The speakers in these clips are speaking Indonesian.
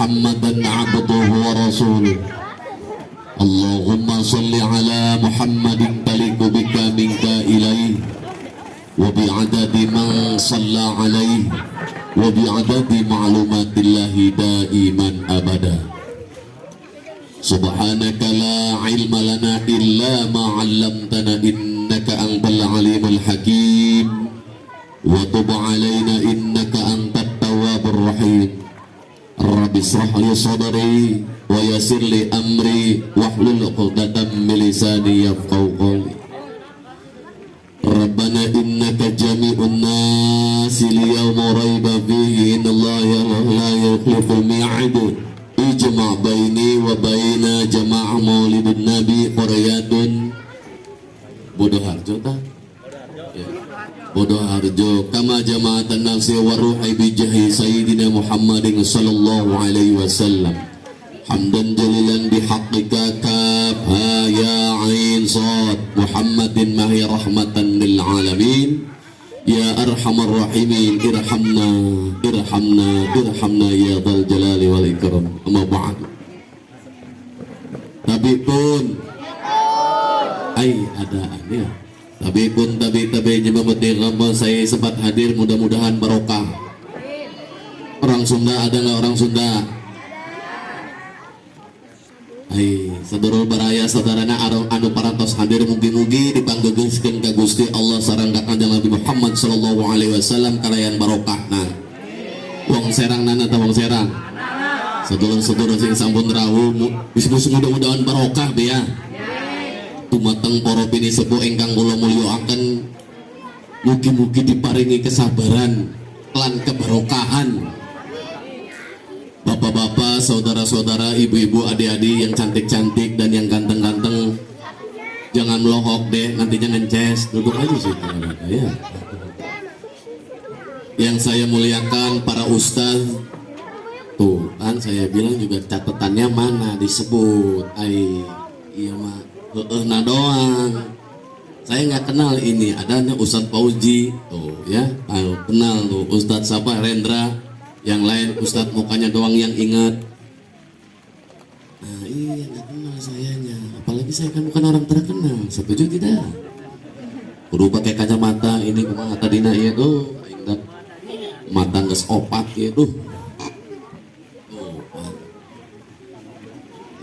محمدا عبده ورسوله اللهم صل على محمد تليق بك منك إليه وبعدد من صلى عليه وبعدد معلومات الله دائما أبدا سبحانك لا علم لنا إلا ما علمتنا إنك أنت العليم الحكيم وتب علينا إنك أنت التواب الرحيم رب اشرح لي صدري ويسر لي أمري واحلل عقدة من لساني يفقهوا قولي ربنا إنك جميع الناس ليوم ريب فيه إن الله لا يخلف الميعاد اجمع بيني وبين جماعة مولد النبي قريات Bodoh Harjo tak? Bodoh Harjo kama jama'atan nafsi wa ruhi bijahi sayyidina Muhammadin sallallahu alaihi wasallam hamdan jalilan bihaqqika kaf ha ya ain sad Muhammadin mahi rahmatan lil alamin ya arhamar rahimin irhamna irhamna irhamna ya dzal jalali wal ikram amma ba'd. Tapi pun adaan ya. Tapi pun tabi nyebamutin lama saya sempat hadir, mudah-mudahan barokah. Orang Sunda ada nggak orang Sunda? Sadurul baraya saudarana anu parantos hadir mugi-mugi dipanggegeuskeun ka Gusti Allah sareng ka Kanjeng Nabi Muhammad sallallahu alaihi wasallam kalayan barokahna. Wong Serang nana ta wong Serang? Sedulur-sedulur sing sampun rawuh mudah-mudahan barokah ya. Tumateng para bini sepuh ingkang kula mulyakaken mugi-mugi diparingi kesabaran lan keberkahan. Bapak-bapak, saudara-saudara, ibu-ibu, adik-adik yang cantik-cantik dan yang ganteng-ganteng, jangan melohok deh, nantinya ngences, duduk aja sih ya. Yang saya muliakan para ustaz, tuh kan saya bilang juga catatannya mana disebut, iya mah, nah doang. Saya nggak kenal ini, adanya Ustadz Fauzi, tuh ya, kenal tuh Ustadz siapa Rendra. Yang lain Ustadz mukanya doang yang ingat. Nah iya nggak kenal sayanya. Apalagi saya kan bukan orang terkenal. Setuju tidak? Kudu pakai kacamata ini kumaha tadina ieu tuh. Ingat mata geus opat ieu tuh.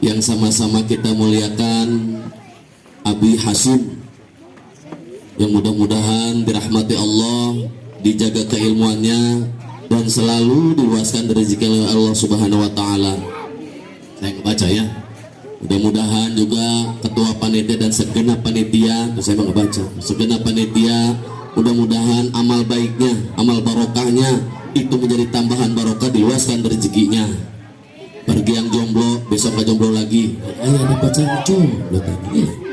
Yang sama-sama kita muliakan Abi Hasim. Yang mudah-mudahan dirahmati Allah, dijaga keilmuannya, dan selalu diluaskan rezeki oleh Allah Subhanahu wa taala. Saya ngebaca ya. Mudah-mudahan juga ketua panitia dan segenap panitia, saya ngebaca. Segenap panitia, mudah-mudahan amal baiknya, amal barokahnya itu menjadi tambahan barokah, diluaskan rezekinya. Bagi yang jomblo, besok gak jomblo lagi. Ayo dapat jomblo tadi.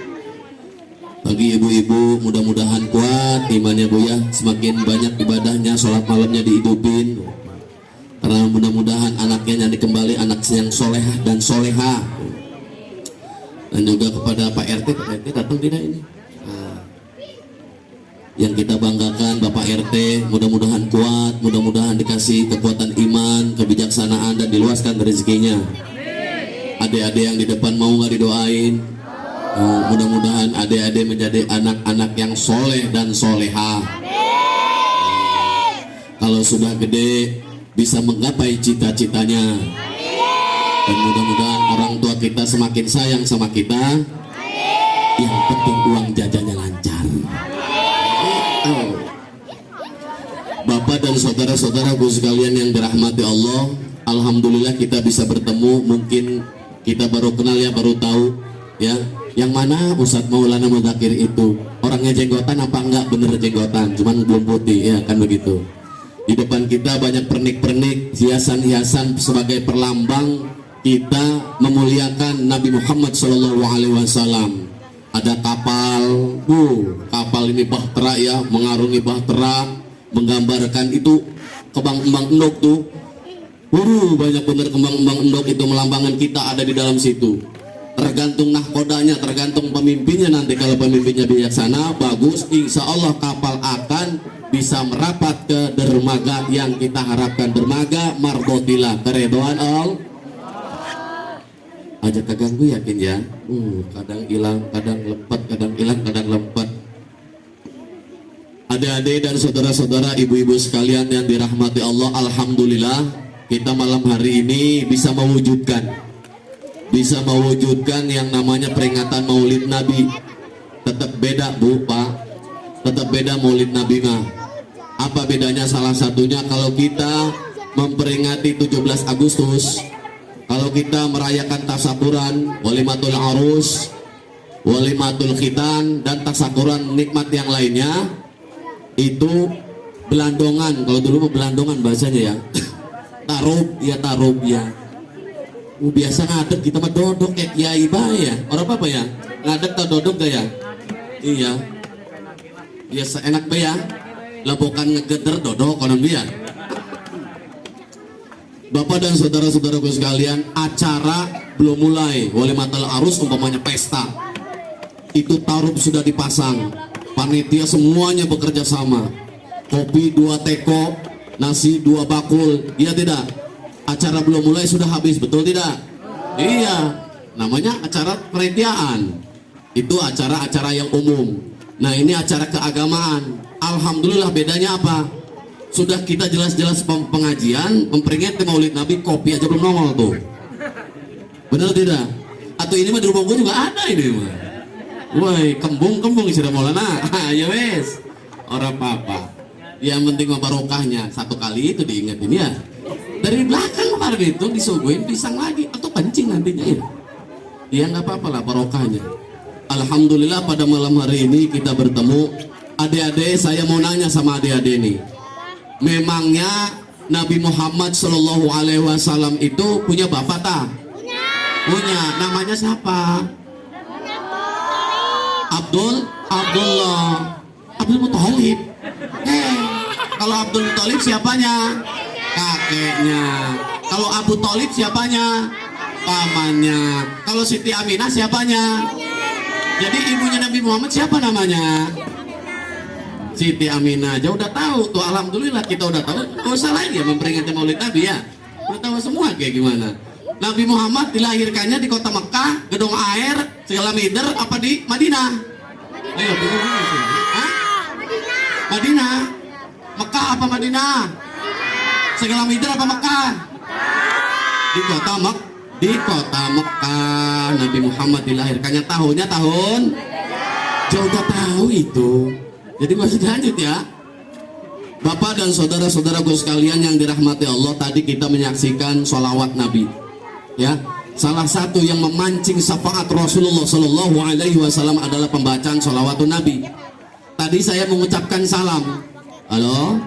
Bagi ibu-ibu mudah-mudahan kuat imannya Bu ya, semakin banyak ibadahnya, sholat malamnya dihidupin, karena mudah-mudahan anaknya nanti kembali anak yang solehah dan soleha. Dan juga kepada Pak RT datang tidak ini, yang kita banggakan Bapak RT, mudah-mudahan kuat, mudah-mudahan dikasih kekuatan iman, kebijaksanaan, dan diluaskan rezekinya. Adik-adik yang di depan mau nggak didoain? Mudah-mudahan adik-adik menjadi anak-anak yang soleh dan soleha. Kalau sudah gede bisa menggapai cita-citanya. Dan mudah-mudahan orang tua kita semakin sayang sama kita. Yang penting uang jajannya lancar. Bapak dan saudara-saudaraku sekalian yang dirahmati Allah, alhamdulillah kita bisa bertemu. Mungkin kita baru kenal ya, baru tahu ya. Yang mana Ustadz Maulana Mudakir itu orangnya jenggotan apa enggak? Bener jenggotan, cuman belum putih ya kan begitu. Di depan kita banyak pernik-pernik, hiasan-hiasan sebagai perlambang kita memuliakan Nabi Muhammad SAW. Ada kapal, kapal ini bahtera ya, mengarungi bahtera, menggambarkan itu kembang-kembang endok tuh. Banyak bener kembang-kembang endok itu, melambangkan kita ada di dalam situ. Tergantung nahkodanya, tergantung pemimpinnya nanti. Kalau pemimpinnya bijaksana, bagus, insya Allah kapal akan bisa merapat ke dermaga yang kita harapkan. Dermaga marbotillah, keredoan Allah. aja keganggu yakin ya. Kadang hilang, kadang lempet, kadang hilang, kadang lempet. Adik-adik dan saudara-saudara, ibu-ibu sekalian yang dirahmati Allah, alhamdulillah kita malam hari ini bisa mewujudkan yang namanya peringatan Maulid Nabi. Tetap beda Bu, Pak, tetap beda Maulid Nabi mah. Apa bedanya? Salah satunya kalau kita memperingati 17 Agustus, kalau kita merayakan tasakuran, walimatul arus, walimatul khitan, dan tasakuran nikmat yang lainnya, itu belandongan. Kalau dulu mau belandongan bahasanya ya. Tarub ya. Biasa ngadeg kita mah dodok kayak kiai ya. Orang apa ya? Ngadeg atau dodok gak ya? Iya. Biasa enak ya. Labokan ngegeder dodok konon dia. Bapak dan saudara-saudaraku sekalian, acara belum mulai. Walimatul arus umpamanya pesta. Itu tarub sudah dipasang. Panitia semuanya bekerja sama. Kopi 2 teko, nasi 2 bakul. Iya tidak? Acara belum mulai sudah habis, betul tidak? Iya. Namanya acara penelitian. Itu acara-acara yang umum. Nah, ini acara keagamaan. Alhamdulillah, bedanya apa? Sudah kita jelas-jelas pengajian memperingati Maulid Nabi, kopi aja belum nongol tuh. Benar tidak? Atau ini mah di rumah gue juga ada ini mah. Woi, kembung sudah Maulana. Ya wes, orang apa-apa. Yang penting mah barokahnya. Satu kali itu diingetin ya. Dari belakang kemarin itu disuguhin pisang lagi atau kencing nantinya ya. Ya nggak apa-apa lah barokahnya. Alhamdulillah pada malam hari ini kita bertemu. Adik-adik, saya mau nanya sama adik-adik ini. Memangnya Nabi Muhammad Shallallahu Alaihi Wasallam itu punya bapak tak? Punya. Namanya siapa? Abdullah Muthalib. Kalau Abdul Muthalib siapanya? Kakeknya. Kalau Abu Thalib siapanya? Pamannya. Kalau Siti Aminah siapanya? Jadi ibunya Nabi Muhammad siapa namanya? Siti Aminah aja udah tahu tuh. Alhamdulillah kita udah tahu. Gak usah lagi ya memperingati Maulid Nabi ya. Udah tahu semua kayak gimana. Nabi Muhammad dilahirkannya di kota Mekah, gedung air, segala meter, apa di Madinah? Ayo, Hah? Madinah. Mekah apa Madinah? Segala meter apa Mekah? Di kota Mekah. Nabi Muhammad dilahirkannya tahunnya tahun. Jauh udah tahu itu. Jadi masih lanjut ya. Bapak dan saudara-saudaraku sekalian yang dirahmati Allah, tadi kita menyaksikan sholawat Nabi. Ya, salah satu yang memancing syafaat Rasulullah Shallallahu Alaihi Wasallam adalah pembacaan sholawatun Nabi. Tadi saya mengucapkan salam. Halo.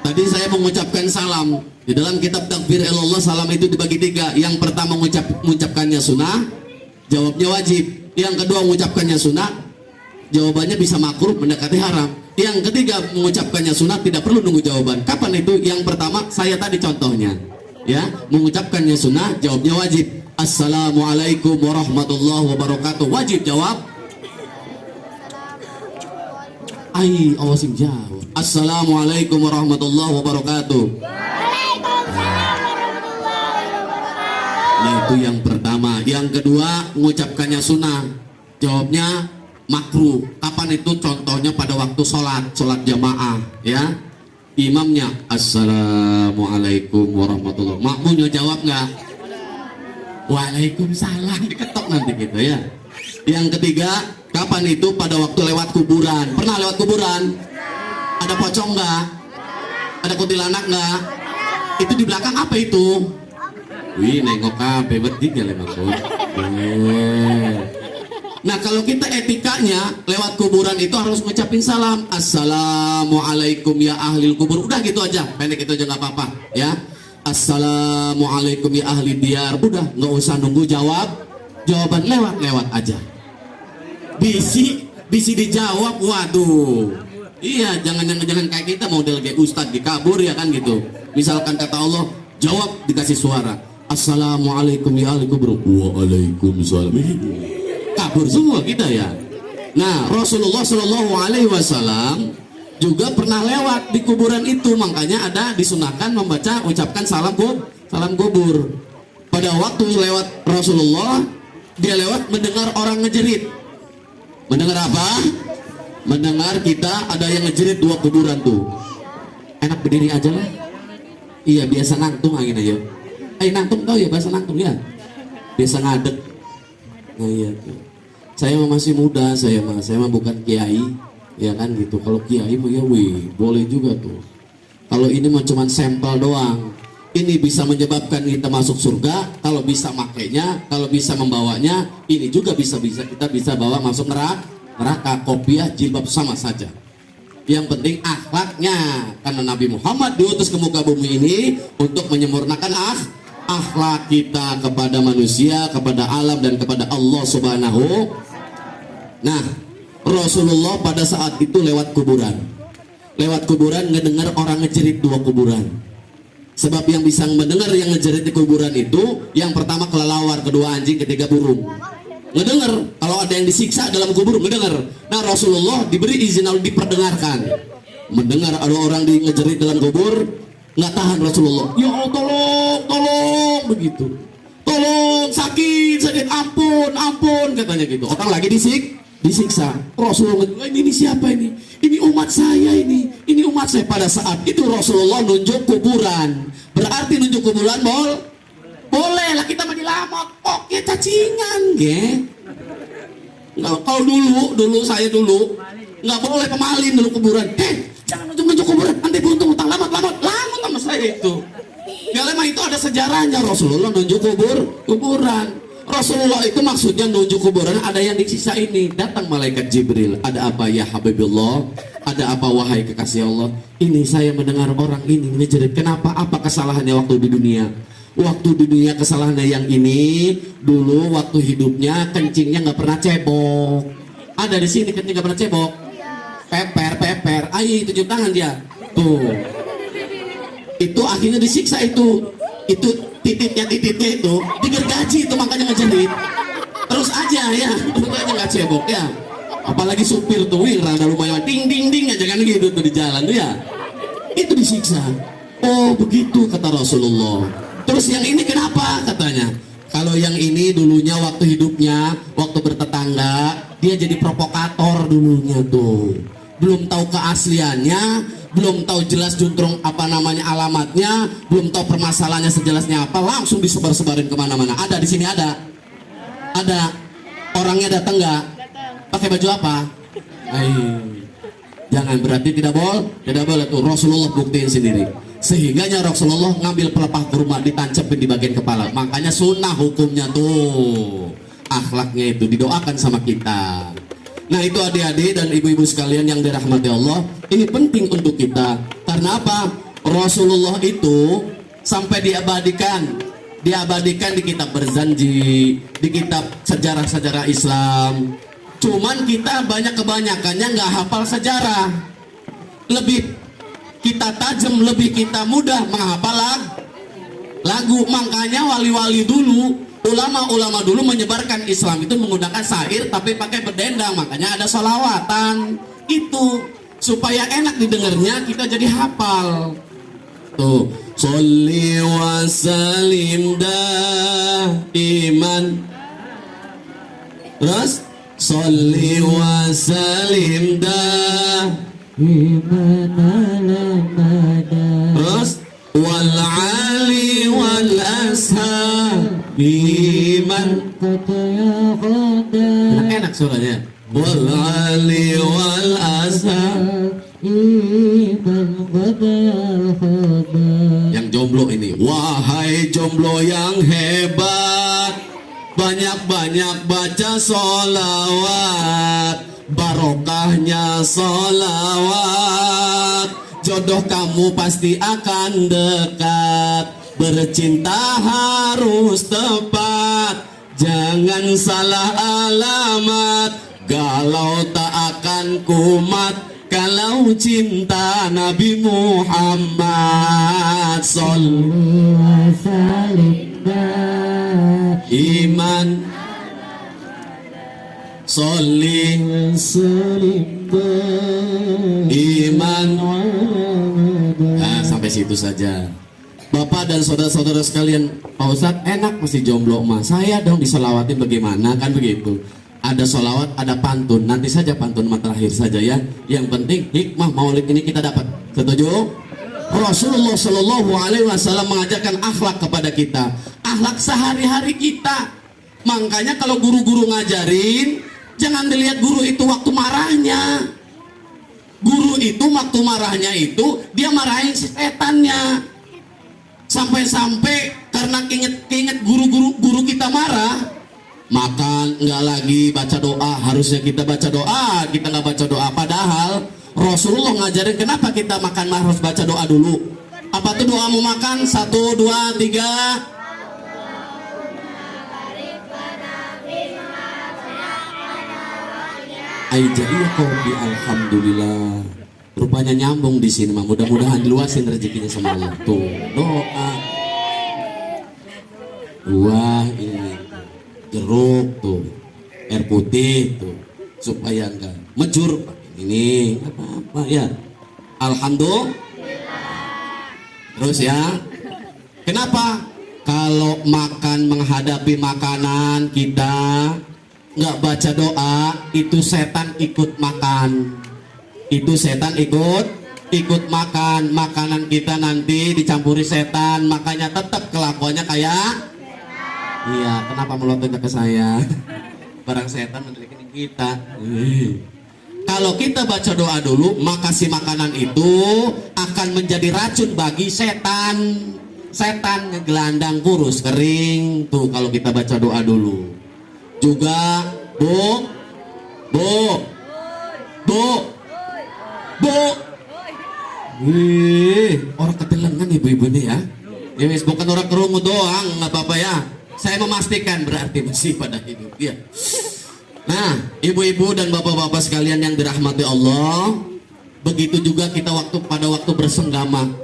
Tadi saya mengucapkan salam. Di dalam kitab Takbir Ilallah salam itu dibagi 3. Yang pertama mengucapkannya sunnah, jawabnya wajib. Yang kedua mengucapkannya sunnah, jawabannya bisa makruh mendekati haram. Yang ketiga mengucapkannya sunnah, tidak perlu nunggu jawaban. Kapan itu? Yang pertama saya tadi contohnya. Ya, mengucapkannya sunnah, jawabnya wajib. Assalamualaikum warahmatullahi wabarakatuh. Wajib jawab. Awasin jawab. Assalamualaikum warahmatullahi wabarakatuh. Nah, itu yang pertama. Yang kedua mengucapkannya sunnah, jawabnya makruh. Kapan itu? Contohnya pada waktu sholat jamaah ya. Imamnya Assalamualaikum warahmatullahi wabarakatuh. Makmumnya jawab nggak? Waalaikumsalam, diketok nanti gitu ya. Yang ketiga, kapan itu? Pada waktu lewat kuburan. Pernah lewat kuburan? Ada pocong nggak? Ada kuntilanak nggak? Itu di belakang apa itu? Wih, nengok apa? Bedik ya lewat. Nah, kalau kita etikanya lewat kuburan itu harus ngucapin salam. Assalamualaikum ya ahlil kubur. Udah gitu aja, pendek itu aja nggak apa-apa ya. Assalamualaikum ya ahli diyar. Udah, nggak usah nunggu jawaban, lewat aja. Bisi dijawab, waduh. Iya, jangan kayak kita model kayak ustadz dikabur ya kan gitu. Misalkan kata Allah, jawab dikasih suara. Assalamualaikum ya ahli kubur. Waalaikumsalam. Kabur semua kita ya. Nah, Rasulullah Shallallahu Alaihi Wasallam juga pernah lewat di kuburan itu, makanya ada disunahkan membaca ucapkan salam kubur. Pada waktu lewat Rasulullah, dia lewat mendengar orang ngejerit. Mendengar apa? Mendengar kita ada yang ngejerit 2 kuburan tuh. Enak berdiri aja lah. Iya, biasa nangtung angin aja. Nangtung tau ya bahasa nangtung ya? Biasa ngadek. Nah iya tuh. Saya masih muda, saya mah bukan kiai, ya kan gitu. Kalau kiai mah ya boleh juga tuh. Kalau ini mah cuman sampel doang. Ini bisa menyebabkan kita masuk surga, kalau bisa makainya, kalau bisa membawanya, ini juga bisa kita bisa bawa masuk neraka. Kopiah jilbab sama saja. Yang penting akhlaknya, karena Nabi Muhammad diutus ke muka bumi ini untuk menyempurnakan akhlak kita kepada manusia, kepada alam, dan kepada Allah Subhanahu. Nah, Rasulullah pada saat itu lewat kuburan ngedengar orang ngejerit 2 kuburan. Sebab yang bisa mendengar yang ngejerit di kuburan itu, yang pertama kelelawar, kedua anjing, ketiga burung. Ngedengar kalau ada yang disiksa dalam kubur, ngedengar. Nah, Rasulullah diberi izin lalu diperdengarkan. Mendengar ada orang ngejerit dalam kubur, nggak tahan Rasulullah. Ya Allah, tolong begitu. Tolong, sakit, ampun katanya gitu. Orang lagi disiksa. Rasulullah, ini siapa ini? Ini umat saya ini umat saya. Pada saat itu Rasulullah nunjuk kuburan. Berarti nunjuk kuburan boleh lah, kita mah dilamot. Oke, cacingan ge. Nggak, kalau dulu saya nggak boleh pemalin dulu kuburan. Jangan nunjuk kuburan, nanti buntung utang lamot sama saya itu. Ya lemah itu ada sejarahnya. Rasulullah nunjuk kuburan. Rasulullah itu maksudnya nunjuk kuburan, ada yang disiksa ini. Datang malaikat Jibril, ada apa ya Habibullah? Ada apa wahai kekasih Allah? Ini saya mendengar orang ini ngejerit. Kenapa? Apa kesalahannya waktu di dunia? Waktu di dunia kesalahannya yang ini, dulu waktu hidupnya kencingnya nggak pernah cebok. Ada di sini kencing nggak pernah cebok. Peper. Ayo tunjuk tangan dia. Tuh. Itu akhirnya disiksa itu titiknya itu digergaji, itu makanya ngejerit. Terus aja ya, makanya nggak cebok ya. Apalagi supir tuh rada lumayan ding aja kan gitu tuh di jalan tuh ya. Itu disiksa. Oh begitu kata Rasulullah. Terus yang ini kenapa katanya? Kalau yang ini dulunya waktu hidupnya, waktu bertetangga, dia jadi provokator dulunya tuh. Belum tahu keasliannya, belum tahu jelas juntrung apa namanya alamatnya, belum tahu permasalahannya sejelasnya apa, langsung disebar-sebarin kemana-mana. Ada di sini ada orangnya datang nggak? Pakai baju apa? Jangan, berarti tidak boleh tuh. Rasulullah buktiin sendiri. Sehingganya Rasulullah ngambil pelepah kurma ditancapin di bagian kepala. Makanya sunnah hukumnya tuh, akhlaknya itu didoakan sama kita. Nah itu adik-adik dan ibu-ibu sekalian yang dirahmati Allah, ini penting untuk kita. Karena apa? Rasulullah itu sampai diabadikan di kitab berjanji, di kitab sejarah-sejarah Islam. Cuman kita kebanyakannya nggak hafal sejarah. Lebih kita tajam, lebih kita mudah menghafal lagu. Makanya wali-wali dulu, ulama-ulama dulu menyebarkan Islam itu menggunakan syair tapi pakai berdendang. Makanya ada sholawatan itu supaya enak didengarnya, kita jadi hafal. Tuh, sholli wa sallim daiman. Terus sholli wa sallim terus wal ali wal ashab iman. Enak suaranya. Wal ali wal ashab iman. Yang jomblo ini, wahai jomblo yang hebat, banyak-banyak baca sholawat, barokahnya sholawat, jodoh kamu pasti akan dekat, bercinta harus tepat, jangan salah alamat, galau tak akan kumat, kalau cinta Nabi Muhammad sallallahu alaihi wasallam iman. Sholli iman. Nah, sampai situ saja. Bapak dan saudara-saudara sekalian, Pak Ustadz enak masih jomblo mah, saya dong disolawatin bagaimana, kan begitu. Ada solawat, ada pantun, nanti saja pantun terakhir saja ya. Yang penting hikmah maulid ini kita dapat. Setuju? Rasulullah Shallallahu Alaihi Wasallam mengajarkan akhlak kepada kita, akhlak sehari-hari kita. Makanya kalau guru-guru ngajarin, jangan dilihat guru itu waktu marahnya. Guru itu waktu marahnya itu dia marahin si setannya. Sampai-sampai karena inget guru kita marah, makan nggak lagi baca doa. Harusnya kita baca doa, kita nggak baca doa. Padahal Rasulullah ngajarin kenapa kita makan harus baca doa dulu. Apa tuh doa mau makan? 1, 2, 3. Aijaiyah kopi, alhamdulillah. Rupanya nyambung di sini mah. Mudah-mudahan diluasin rezekinya sama Allah. Tuh doa. Buah ini jeruk tuh, air putih tuh, supaya enggak mejur. Ini apa-apa ya. Alhamdulillah. Terus ya. Kenapa? Kalau makan menghadapi makanan kita nggak baca doa, itu setan ikut makan. Itu setan ikut makan. Makanan kita nanti dicampuri setan, makanya tetap kelakuannya kayak iya. Kenapa melototnya ke saya? Barang setan mendelikin kita. Kalau kita baca doa dulu, maka si makanan itu akan menjadi racun bagi setan. Setan ngegelandang kurus kering tuh kalau kita baca doa dulu. Juga Bu, orang ketelengan ibu-ibu nih ya. Ya wis, bukan orang kerungu doang, nggak apa-apa ya. Saya memastikan berarti masih pada hidup ya. Nah, ibu-ibu dan bapak-bapak sekalian yang dirahmati Allah, begitu juga kita pada waktu bersenggama,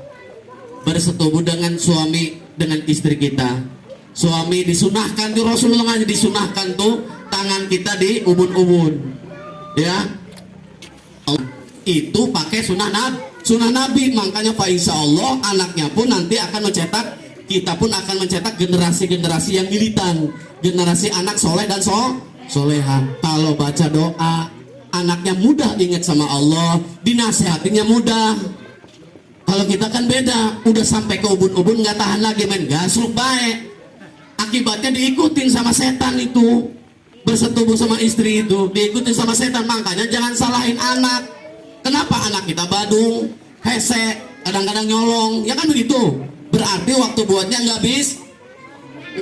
bersetubuh dengan suami, dengan istri kita. Suami disunahkan tuh, Rasulullah aja disunahkan tuh tangan kita di ubun-ubun, ya. Itu pakai sunnah Nabi. Makanya Pak Insya Allah anaknya pun nanti akan mencetak, kita pun akan mencetak generasi-generasi yang militan, generasi anak soleh dan soleha. Kalau baca doa, anaknya mudah ingat sama Allah, dinasehatinya mudah. Kalau kita kan beda, udah sampai ke ubun-ubun nggak tahan lagi main gasruk baik. Akibatnya diikutin sama setan itu, bersetubuh sama istri itu, diikutin sama setan. Makanya jangan salahin anak. Kenapa anak kita badung, hese, kadang-kadang nyolong, ya kan begitu. Berarti waktu buatnya nggak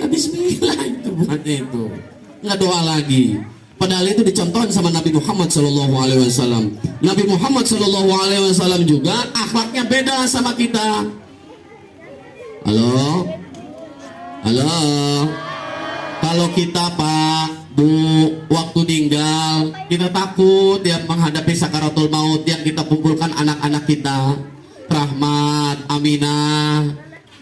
bismillah itu buatnya itu, nggak doa lagi. Padahal itu dicontohin sama Nabi Muhammad SAW. Nabi Muhammad SAW juga akhlaknya beda sama kita. Halo. Kalau kita Pak, Bu, waktu tinggal, kita takut ya menghadapi sakaratul maut yang kita kumpulkan anak-anak kita. Rahmat, Aminah,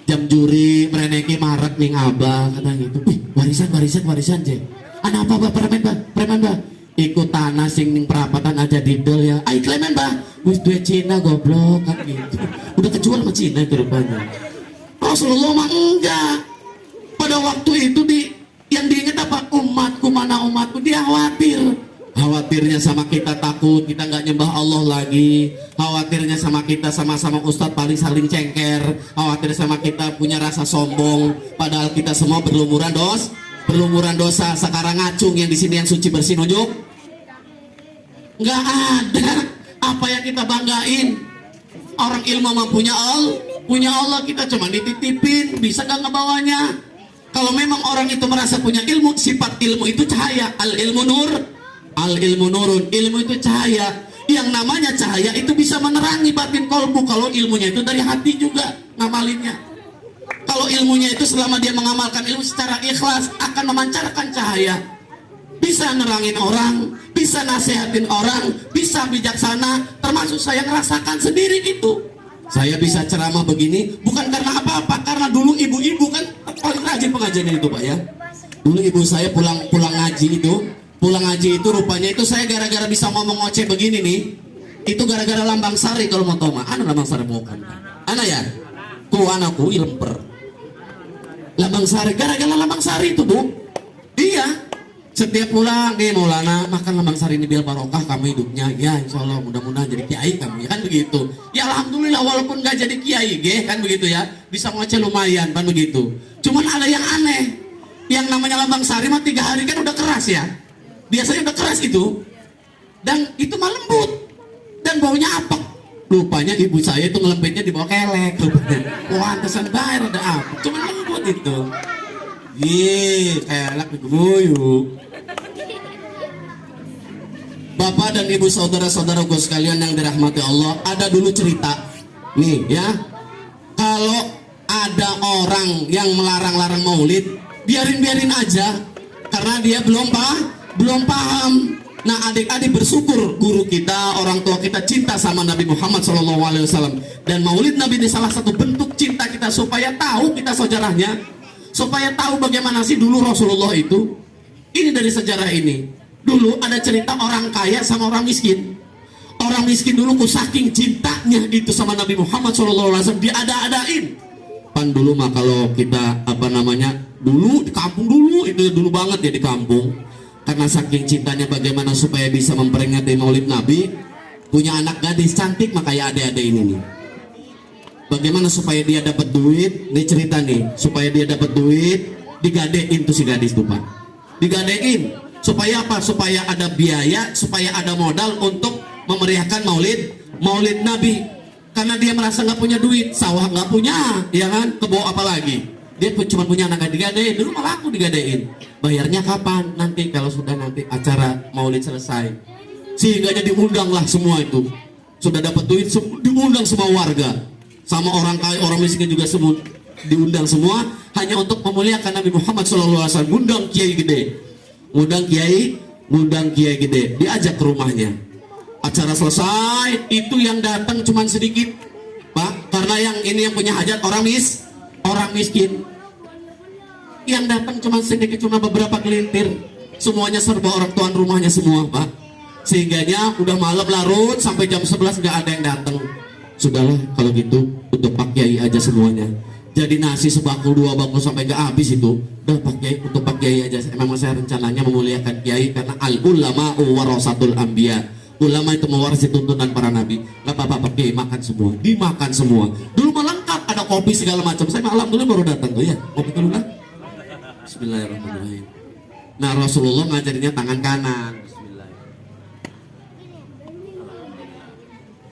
Jam Juri, Mereneki, Maret, Ning Abah, kata gitu. Warisan je. Anak apa preman bah. Ikut tanah sing ning perapatan aja didol ya. Ai klemen bah. Wis duwe Cina goblok kan gitu. Udah kejual sama Cina itu rupanya. Rasulullah mah enggak. Pada waktu itu yang diingat apa? Umatku, mana umatku? Dia khawatirnya sama kita, takut kita nggak nyembah Allah lagi. Khawatirnya sama kita sama-sama ustadz paling saling cengker. Khawatir sama kita punya rasa sombong, padahal kita semua berlumuran dosa. Sekarang ngacung yang di sini yang suci bersih nunjuk nggak ada. Apa yang kita banggain? Orang ilmu mempunyai punya Allah, kita cuma dititipin, bisa nggak ngebawanya? Kalau memang orang itu merasa punya ilmu, sifat ilmu itu cahaya. Al ilmu nurun. Ilmu itu cahaya. Yang namanya cahaya itu bisa menerangi batin kolbu. Kalau ilmunya itu dari hati juga ngamalinnya. Kalau ilmunya itu selama dia mengamalkan ilmu secara ikhlas akan memancarkan cahaya. Bisa nerangin orang, bisa nasehatin orang, bisa bijaksana. Termasuk saya ngerasakan sendiri itu. Saya bisa ceramah begini bukan karena apa-apa, karena dulu ibu-ibu kan paling rajin pengajian itu Pak ya. Dulu ibu saya pulang ngaji itu rupanya itu saya gara-gara bisa ngomong ngoceh begini nih. Itu gara-gara Lambang Sari kalau mau tahu mah. Lambang Sari bukan. Ya? ku anakku lemper Lambang Sari, gara-gara Lambang Sari itu Bu. Iya, setiap pulang nih Maulana makan Lambang Sari ini biar barokah kamu hidupnya. Ya insya Allah mudah-mudahan jadi kiai kamu, ya kan begitu. Ya alhamdulillah walaupun nggak jadi kiai, kan begitu ya. Bisa ngoceh lumayan kan begitu. Cuman ada yang aneh, yang namanya Lambang Sari mah 3 hari kan udah keras ya. Biasanya udah keras itu, dan itu mah lembut dan baunya apek. Lupanya ibu saya itu ngelempitnya di bawah kelek rupanya. Wah, antesan bayar ada apa? Cuma lembut itu. Kelek diguyuk. Bapak dan ibu saudara-saudaraku sekalian yang dirahmati Allah, ada dulu cerita. Nih ya. Kalau ada orang yang melarang-larang maulid, biarin aja. Karena dia belum paham. Nah adik-adik bersyukur guru kita, orang tua kita cinta sama Nabi Muhammad SAW, dan maulid Nabi ini salah satu bentuk cinta kita supaya tahu kita sejarahnya, supaya tahu bagaimana sih dulu Rasulullah itu. Ini dari sejarah ini. Dulu ada cerita orang kaya sama orang miskin. Orang miskin dulu saking cintanya itu sama Nabi Muhammad SAW diada-adain. Pan dulu mah kalau kita dulu di kampung dulu itu dulu banget ya di kampung. Karena saking cintanya bagaimana supaya bisa memperingati maulid Nabi, punya anak gadis cantik makanya adik-adik ini nih. Bagaimana supaya dia dapat duit, dia cerita nih, supaya dia dapat duit, digadein tuh si gadis tuh Pak. Digadein, supaya apa? Supaya ada biaya, supaya ada modal untuk memeriahkan maulid Nabi. Karena dia merasa nggak punya duit, sawah nggak punya, ya kan? Kebo apa lagi? Dia cuma punya anak digadein, dulu malah aku digadein. Bayarnya kapan? Nanti kalau sudah nanti acara maulid selesai. Sehingga diundang lah semua itu. Sudah dapat duit, diundang semua warga. Sama orang kaya, orang miskin juga semua diundang semua. Hanya untuk memuliakan Nabi Muhammad SAW. Ngundang kiai gede. Ngundang kiai gede. Diajak ke rumahnya. Acara selesai, itu yang datang cuma sedikit Pak. Karena yang ini yang punya hajat orang miskin. Yang datang cuma sedikit, cuma beberapa gelintir. Semuanya serba orang tuan rumahnya semua Pak. Sehingganya udah malam larut sampai jam 11 nggak ada yang datang. Sudahlah kalau gitu untuk Pak Kiai aja semuanya. Jadi nasi sebakul 2 bakul sampai nggak habis itu. Udah Pak Kiai, untuk Pak Kiai aja. Memang saya rencananya memuliakan Kiai karena al ulama warasatul anbiya. Ulama itu mewarisi tuntunan para nabi. Nggak apa-apa Pak Kiai, makan semua. Dimakan semua. Dulu mah lengkap, ada kopi segala macam. Saya malam dulu baru datang tuh ya. Kopi dulu lah. Bismillahirrahmanirrahim. Nah Rasulullah ngajarinnya tangan kanan. Bismillah.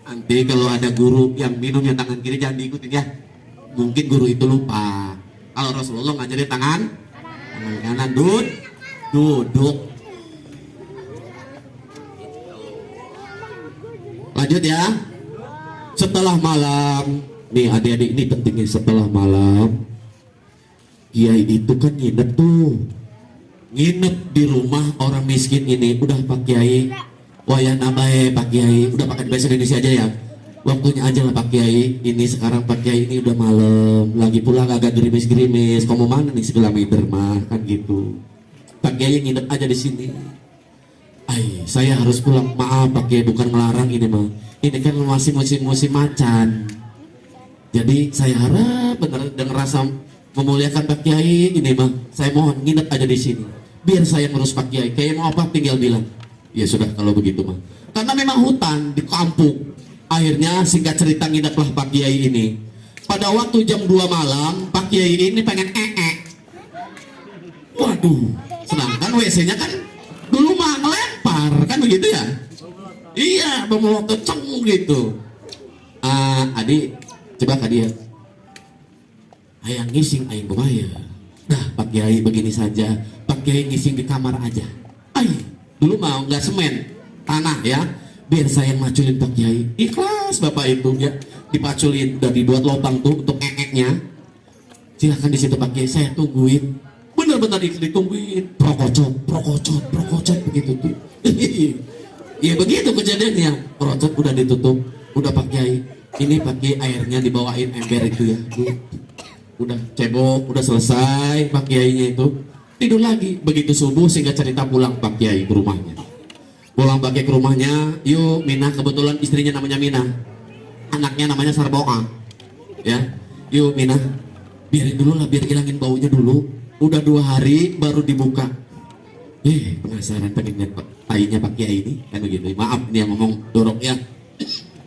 Nanti kalau ada guru yang minumnya tangan kiri jangan diikutin ya. Mungkin guru itu lupa. Kalau Rasulullah ngajarin tangan kanan, duduk. Lanjut ya. Setelah malam, nih adik-adik ini pentingnya, setelah malam Kiai itu kan nginep di rumah orang miskin ini. Udah Pak Kiai, wayah nabae Pak Kiai, udah pakai bahasa Indonesia aja ya. Waktunya aja lah Pak Kiai. Ini sekarang Pak Kiai ini udah malam, lagi pula agak gerimis-gerimis. Kamu mana nih segala meter mah kan gitu. Pak Kiai nginep aja di sini. Saya harus pulang. Maaf Pak Kiai, bukan melarang ini mah. Ini kan masih musim macan. Jadi saya harap benar dengan rasa memuliakan Pak Kiai ini mah, saya mohon nginep aja di sini. Biar saya ngurus Pak Kiai. Kayak mau apa tinggal bilang. Ya sudah kalau begitu mah. Karena memang hutan di kampung. Akhirnya singkat cerita ngineplah Pak Kiai ini. Pada waktu jam 2 malam, Pak Kiai ini pengen Waduh, sedangkan WC-nya kan dulu mah ngelempar, kan begitu ya? Iya, bawa keceng gitu. Adik, coba Kak dia. Ayang ngising, ayang bumaya. Dah Pak Kiai begini saja, Pak Kiai ngising di kamar aja. Dulu mau nggak semen, tanah ya. Biar saya yang maculin Pak Kiai. Ikhlas Bapak itu ya. Dipaculin, udah dibuat lubang tuh untuk nya. Silahkan di situ Pak Kiai, saya tungguin. Benar-benar ditungguin. Prokocot begitu tuh. Ya begitu kejadiannya. Prokocot udah ditutup. Udah Pak Kiai. Ini Pak Kiai airnya dibawain ember itu ya. Udah cebok, udah selesai Pak Kiainya itu. Tidur lagi. Begitu subuh sehingga cerita pulang Pak Kiai ke rumahnya. Pulang Pak Kiai ke rumahnya, yuk Minah, kebetulan istrinya namanya Minah. Anaknya namanya Sarboa. Ya. Yuk Mina, biarin dulu lah, biar hilangin baunya dulu. Udah 2 hari baru dibuka. Penasaran pengen lihat tainya Pak Kiai ini, kan begitu. Maaf nih yang ngomong doroknya,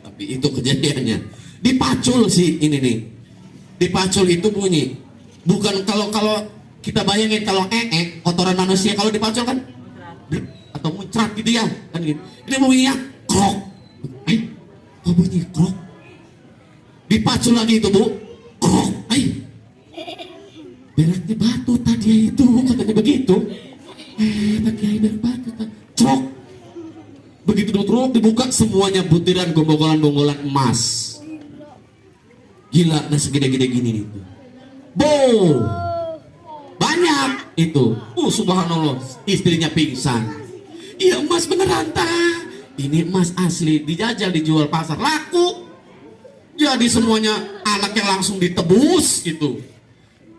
tapi itu kejadiannya. Dipacul sih ini nih. Dipacul itu bunyi. Bukan kalau kita bayangin kalau kotoran manusia kalau dipacul kan atau muncrat gitu ya, kan gitu. Ini bunyinya krok. Kok bunyi krok? Dipacul lagi itu Bu, krok. Beraknya batu tadi itu, katanya begitu. Pak Kiai berak batu tadi. Krok. Begitu truk dibuka semuanya butiran gombolan emas. Gila, nah segede-gede gini nih. Banyak itu. Subhanallah, istrinya pingsan. Iya emas beneran tah. Ini emas asli, dijajal dijual pasar laku. Jadi semuanya anaknya langsung ditebus gitu.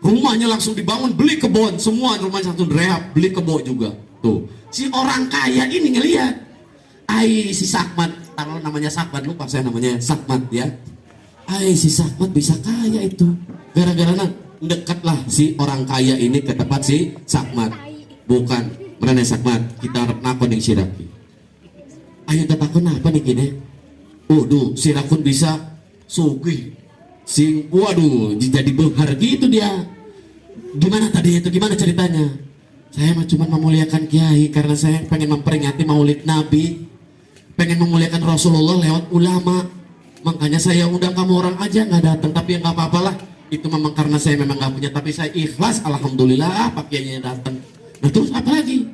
Rumahnya langsung dibangun, beli kebun, semua rumahnya satu rehab, beli kebun juga. Tuh, si orang kaya ini ngelihat. Si Sakmat, taruh namanya Sakmat, lupa saya namanya Sakmat ya. Si Sakmat bisa kaya itu. Gara-gara dekatlah si orang kaya ini ke tempat si Sakmat. Bukan, mereka Sakmat, kita harap nakon yang siraki. Ayo tetakon apa nih gini? Si Rakun bisa sugih. Waduh, jadi behar gitu dia. Gimana tadi itu, gimana ceritanya? Saya mah cuma memuliakan Kiai karena saya pengen memperingati Maulid Nabi. Pengen memuliakan Rasulullah lewat ulama. Makanya saya undang kamu orang aja nggak datang, tapi ya nggak apa-apa lah. Itu memang karena saya memang nggak punya, tapi saya ikhlas, alhamdulillah Pak Kiainya datang. Nah terus apa lagi?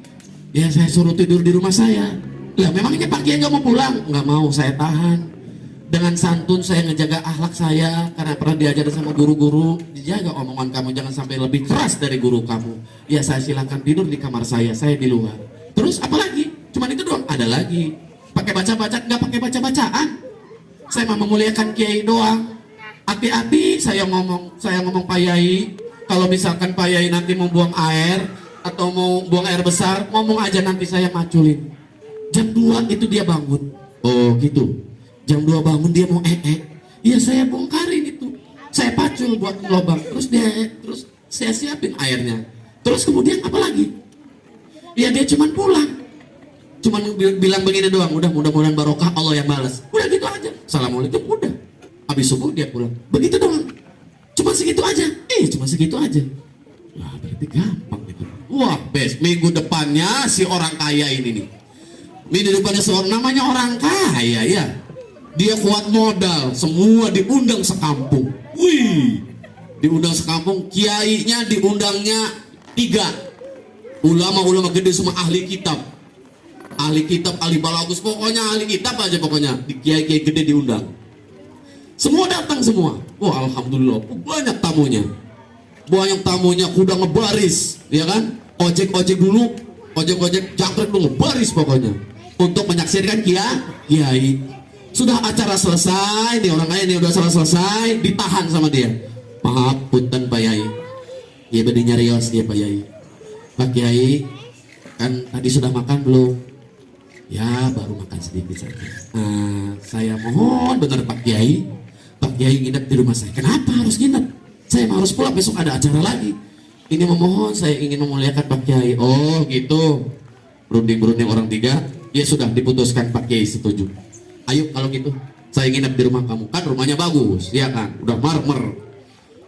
Ya saya suruh tidur di rumah saya. Lah memangnya Pak Kiai nggak mau pulang? Nggak mau, saya tahan. Dengan santun saya ngejaga akhlak saya karena pernah diajar sama guru-guru, dijaga omongan kamu jangan sampai lebih keras dari guru kamu. Ya saya silakan tidur di kamar saya di luar. Terus apa lagi? Cuman itu doang? Ada lagi. Pakai baca-baca? Nggak pakai baca-bacaan. Saya mau memuliakan Kiai doang. Hati-hati saya ngomong Pak Yai. Kalau misalkan Pak Yai nanti mau buang air atau mau buang air besar, ngomong aja nanti saya maculin. Jam 2 itu dia bangun. Oh gitu. Jam 2 bangun dia mau Iya saya bongkarin itu. Saya pacul buat lubang. Terus saya siapin airnya. Terus kemudian apa lagi? Ya dia cuman pulang. Cuman bilang begini doang, mudah-mudahan barokah Allah yang balas. Udah gitu aja. Assalamualaikum udah. Habis subuh dia pulang. Begitu doang. Cuma segitu aja. Cuma segitu aja. Wah, berarti gampang gitu. Wah, minggu depannya si orang kaya ini nih. Minggu depannya seorang namanya orang kaya ya. Dia kuat modal, semua diundang sekampung. Wih. Diundang sekampung, kiainya diundangnya 3. Ulama-ulama gede semua ahli kitab. Ahli kitab, ahli balagus, pokoknya ahli kitab aja pokoknya. Kiai-kiai gede diundang. Semua datang semua. Wah, alhamdulillah, banyak tamunya. Banyak tamunya, kuda ngebaris, ya kan? Ojek-ojek dulu, ojek-ojek jangkrik dulu ngebaris pokoknya. Untuk menyaksikan kiai. Sudah acara selesai, nih orang kaya nih udah selesai, ditahan sama dia. Maaf, punten Pak Yai. Ya bedinya rios dia Pak Yai. Pak Kiai, kan tadi sudah makan belum? Ya baru makan sedikit saja. Saya mohon benar Pak Kiai nginep di rumah saya. Kenapa harus nginep? Saya harus pulang, besok ada acara lagi. Ini memohon, saya ingin memuliakan Pak Kiai. Oh gitu. Berunding orang 3. Ya sudah diputuskan Pak Kiai setuju. Ayo kalau gitu, saya nginep di rumah kamu. Kan rumahnya bagus, ya kan? Udah marmer.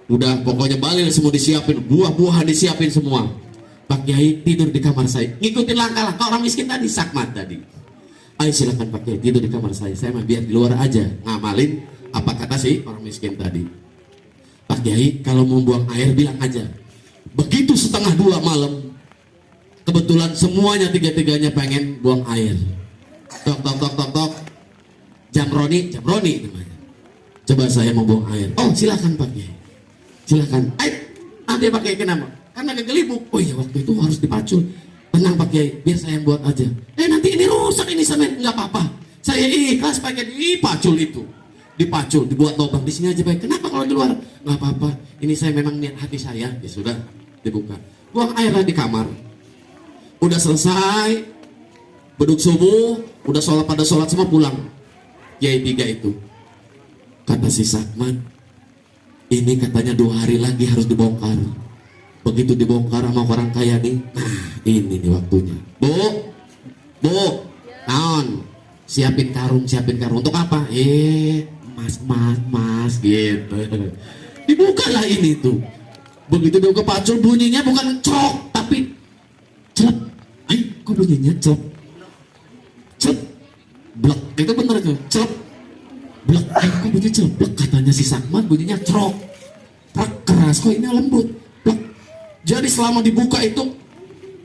Udah pokoknya balil semua disiapin, buah-buahan disiapin semua. Pak Kiai tidur di kamar saya. Ngikutin langkah-langkah orang miskin tadi, Sakmat tadi. Ayo silakan Pak Kiai tidur di kamar saya mah biar di luar aja ngamalin apa kata si orang miskin tadi. Pak Kiai kalau mau buang air bilang aja. Begitu 1:30 malam, kebetulan semuanya 3-3-nya pengen buang air. Tok. Jamroni namanya. Coba saya mau buang air. Oh silakan Pak Kiai. Silakan. Ada Pak Kiai kenapa? Karena kegelibuk. Oh iya waktu itu harus dipacul. Tenang Pak Kiai, biar saya yang buat aja. Nanti ini rusak ini semen, nggak apa-apa. Saya ikhlas pakai dipacul itu. Dipacul, dibuat lubang di sini aja Pak. Kenapa kalau di luar? Nggak apa-apa. Ini saya memang niat hati saya. Ya sudah, dibuka. Buang airnya di kamar. Udah selesai. Beduk subuh, udah pada sholat semua pulang. Kiai 3 itu. Kata si Sakman, Ini katanya 2 hari lagi harus dibongkar. Begitu dibongkar sama orang kaya nih, nah ini nih waktunya. Bu, naon, siapin karung untuk apa? Mas gitu. Dibukalah ini tuh. Begitu dibuka pacul, bunyinya bukan cok tapi celep. Kok bunyinya celep? Celep, blek, itu bener tuh, celep, blek. Kok bunyinya celep, blek, katanya si Sakman bunyinya crok, prak, keras, kok ini lembut, blek. Jadi selama dibuka itu,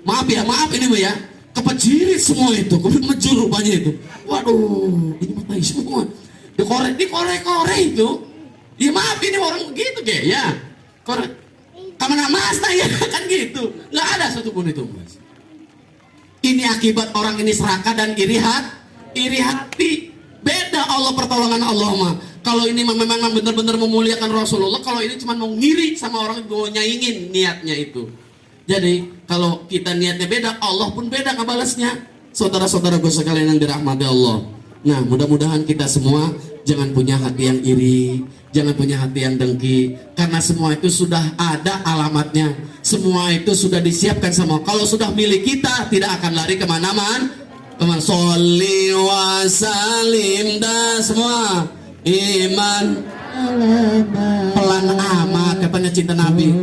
maaf ini Mbak ya, kepejirit semua itu, kemudian ngejur rupanya itu. Waduh, ini mata semua. Dikorek itu. Ya maaf ini orang begitu kayak ya. Korek. Kamana mas ya kan gitu. Nggak ada satupun itu mas. Ini akibat orang ini serakah dan iri hati. Beda Allah pertolongan Allah mah. Kalau ini memang benar-benar memuliakan Rasulullah, kalau ini cuma mau ngiri sama orang yang nyaingin niatnya itu. Jadi kalau kita niatnya beda, Allah pun beda ngebalasnya. Saudara-saudaraku sekalian yang dirahmati Allah. Nah, mudah-mudahan kita semua jangan punya hati yang iri, jangan punya hati yang dengki, karena semua itu sudah ada alamatnya, semua itu sudah disiapkan sama. Kalau sudah milik kita, tidak akan lari kemana-mana. Sholli wa salim dah semua. Iman pelan amat katanya cinta Nabi.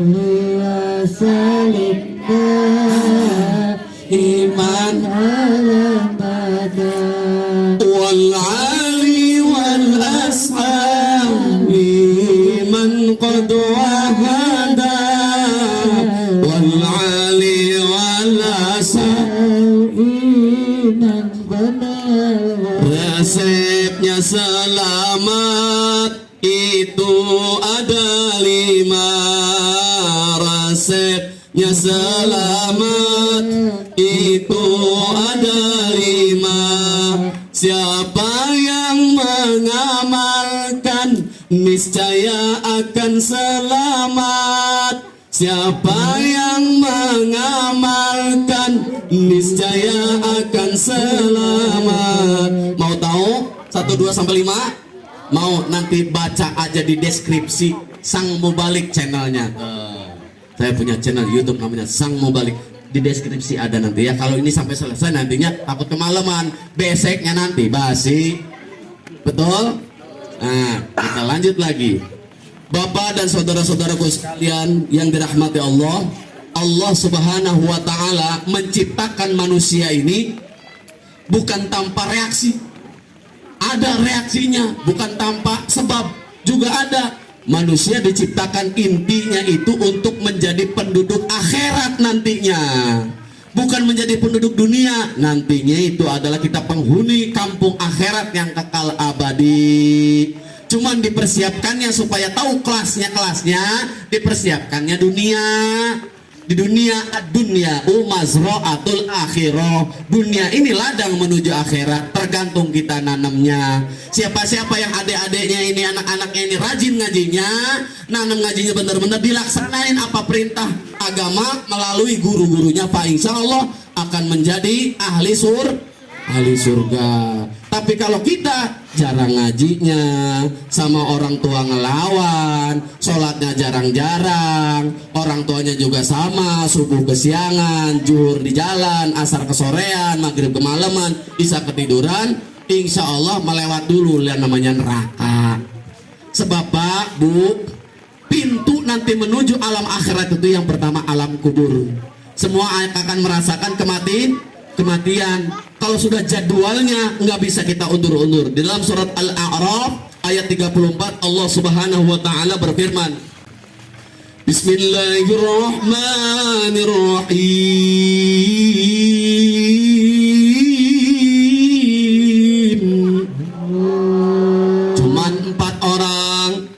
Iman wal ali wal ashab man qad wahada wal ali wal ashab iman benar. Resepnya selamat itu ada 5. Resepnya selamat itu ada 5. Siapa yang mengamalkan niscaya akan selamat. Siapa yang mengamalkan niscaya akan selamat. Mau tahu 1, 2 sampai 5? Mau nanti baca aja di deskripsi Sang Mubalik channelnya. Saya punya channel YouTube namanya Sang Mubalik. Di deskripsi ada nanti ya. Kalau ini sampai selesai nantinya takut kemalaman. Beseknya nanti basi. Betul? Nah, kita lanjut lagi. Bapak dan saudara-saudaraku sekalian yang dirahmati Allah, Allah Subhanahu wa taala menciptakan manusia ini bukan tanpa reaksi. Ada reaksinya, bukan tanpa sebab juga ada. Manusia diciptakan intinya itu untuk menjadi penduduk akhirat nantinya, bukan menjadi penduduk dunia. Nantinya itu adalah kita penghuni kampung akhirat yang kekal abadi. Cuman dipersiapkannya supaya tahu kelasnya dipersiapkannya dunia. Di dunia dunia mazra'atul akhirah. Dunia ini ladang menuju akhirat, tergantung kita nanamnya. Siapa-siapa yang adik-adiknya ini, anak-anaknya ini rajin ngajinya, nanam ngajinya benar-benar dilaksanain apa perintah agama melalui guru-gurunya, Pak, insya Allah akan menjadi ahli surga. Tapi kalau kita jarang ngajinya, sama orang tua ngelawan, sholatnya jarang-jarang, orang tuanya juga sama, subuh kesiangan, zuhur di jalan, asar kesorean, maghrib kemalaman, isya ketiduran, insya Allah melewat dulu yang namanya neraka. Sebab Pak, Bu, pintu nanti menuju alam akhirat itu yang pertama alam kubur. Semua akan merasakan kematian. Kalau sudah jadwalnya nggak bisa kita undur-undur. Di dalam surat Al-A'raf ayat 34 Allah Subhanahu wa taala berfirman, Bismillahirrahmanirrahim. Cuman 4 orang.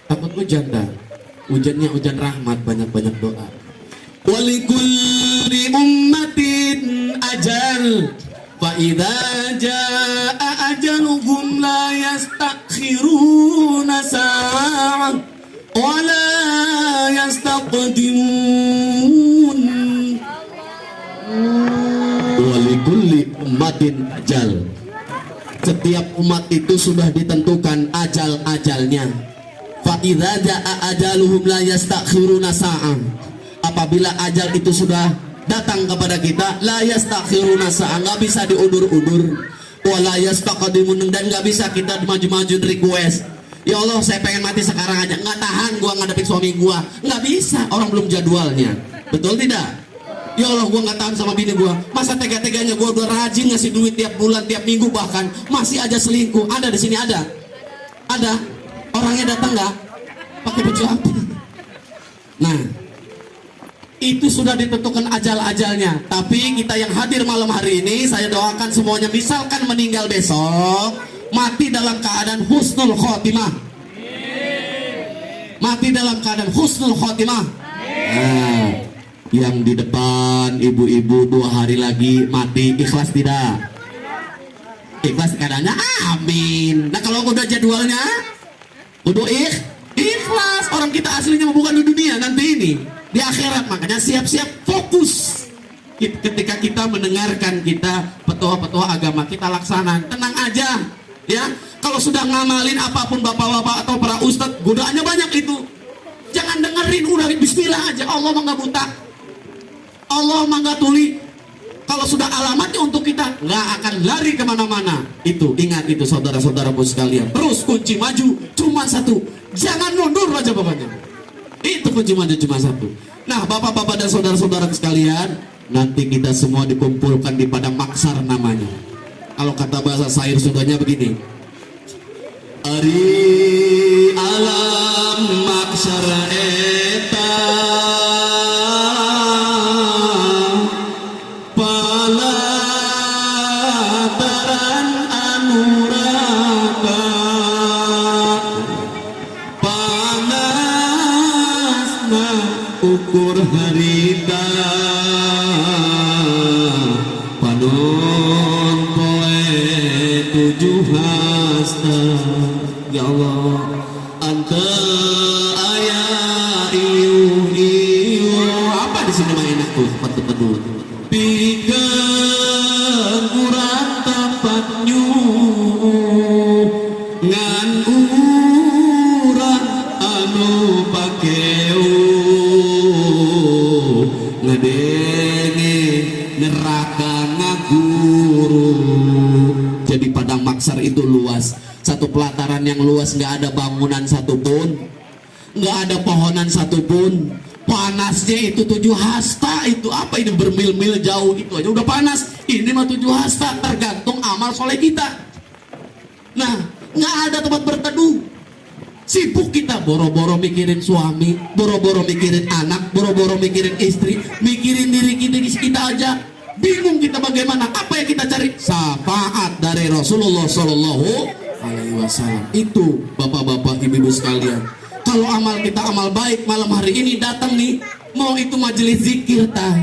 Takut hujan dah. Hujannya hujan rahmat, banyak-banyak doa. Walikulli ummatin ajal fa idza jaa ajaluhum la yastakhiruna sa'ah wa la yastaqdimun. Wa likulli ummatin ajal. Setiap umat itu sudah ditentukan ajal-ajalnya. Fa idza jaa ajaluhum la yastakhiruna sa'ah. Apabila ajal itu sudah datang kepada kita, la yastakhiruna sa'ah, nggak bisa diundur-undur, wa la yastaqdimun, dan nggak bisa kita maju-maju request. Ya Allah, saya pengen mati sekarang aja, nggak tahan gua ngadepin suami gua, nggak bisa, orang belum jadwalnya. Betul tidak? Ya Allah, gua nggak tahan sama bini gua, masa tega-teganya gua udah rajin ngasih duit tiap bulan, tiap minggu, bahkan masih aja selingkuh. Ada di sini, ada orangnya datang nggak pakai baju apa? Nah, itu sudah ditentukan ajal-ajalnya. Tapi kita yang hadir malam hari ini, saya doakan semuanya, misalkan meninggal besok, mati dalam keadaan husnul khotimah. Mati dalam keadaan husnul khotimah. Nah, yang di depan ibu-ibu 2 hari lagi mati, ikhlas tidak? Ikhlas keadaannya, amin. Nah kalau udah jadwalnya, udah ikhlas. Orang kita aslinya bukan di dunia, nanti ini di akhirat. Makanya siap-siap, fokus. Ketika kita mendengarkan petua-petua agama, kita laksanakan, tenang aja ya. Kalau sudah ngamalin apapun bapak-bapak atau para ustadz, godaannya banyak itu. Jangan dengerin, udah bismillah aja. Allah mah nggak buta, Allah mah nggak tuli. Kalau sudah alamatnya untuk kita, nggak akan lari kemana-mana. Itu ingat itu, saudara-saudaraku sekalian. Terus kunci maju cuma satu, jangan mundur aja pokoknya. Itu kunci maju cuma satu. Nah, bapak-bapak dan saudara-saudara sekalian, nanti kita semua dikumpulkan di padang maksar namanya. Kalau kata bahasa syair sudahnya begini, Ari alam maksar eta palataran anuraka panasna ukur harita panon poe 7 hasta. Ya Allah, anta ayah iu apa di sini mah enak tuh, teduh. Pikeun urang tempatnyu ngan urang anu pakeu ngadenge neraka ngaguru. Jadi padang maksar itu luas, satu pelataran yang luas, nggak ada bangunan satupun, nggak ada pohonan satupun. Panasnya itu 7 hasta. Itu apa ini, bermil-mil jauh, itu aja udah panas. Ini mah 7 hasta, tergantung amal soleh kita. Nah, nggak ada tempat berteduh. Sibuk kita boro-boro mikirin suami, boro-boro mikirin anak, boro-boro mikirin istri, mikirin diri kita aja. Bingung kita bagaimana, apa yang kita cari? Syafaat dari Rasulullah Shallallahu Alaihi Wasallam. Itu bapak-bapak, ibu-ibu sekalian. Kalau amal kita amal baik, malam hari ini datang nih, mau itu majelis zikir tah,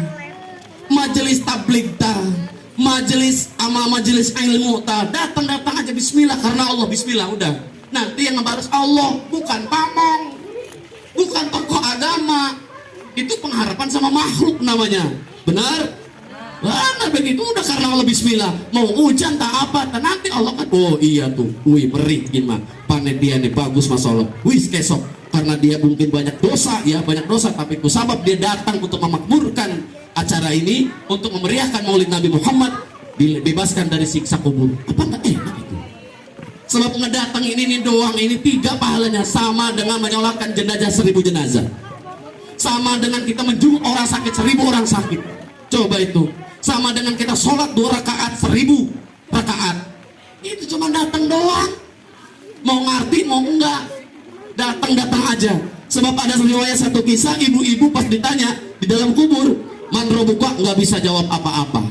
majelis tabligh tah, majelis ilmu tah, datang aja bismillah, karena Allah, bismillah udah. Nanti yang ngebalas Allah, bukan pamong, bukan tokoh agama. Itu pengharapan sama makhluk namanya. Benar? Benar begitu, udah karena Allah bismillah. Mau hujan tak apa, tak nanti Allah kan. Oh iya tuh, wih perih gimana, panitia nih bagus masya Allah. Wih kesok, karena dia mungkin banyak dosa ya, banyak dosa, tapi kusabab dia datang untuk memakmurkan acara ini, untuk memeriahkan Maulid Nabi Muhammad, dibebaskan dari siksa kubur. Apa enggak enak itu? Sebab ngedatang ini doang, ini 3 pahalanya, sama dengan menyolakan jenazah 1000 jenazah, sama dengan kita menjenguk orang sakit 1000 orang sakit. Coba itu, sama dengan kita sholat 2 rakaat 1000 rakaat. Itu cuma datang doang, mau ngerti mau enggak, datang aja. Sebab ada riwayat satu kisah, ibu-ibu pas ditanya di dalam kubur, man robuka, nggak bisa jawab apa-apa.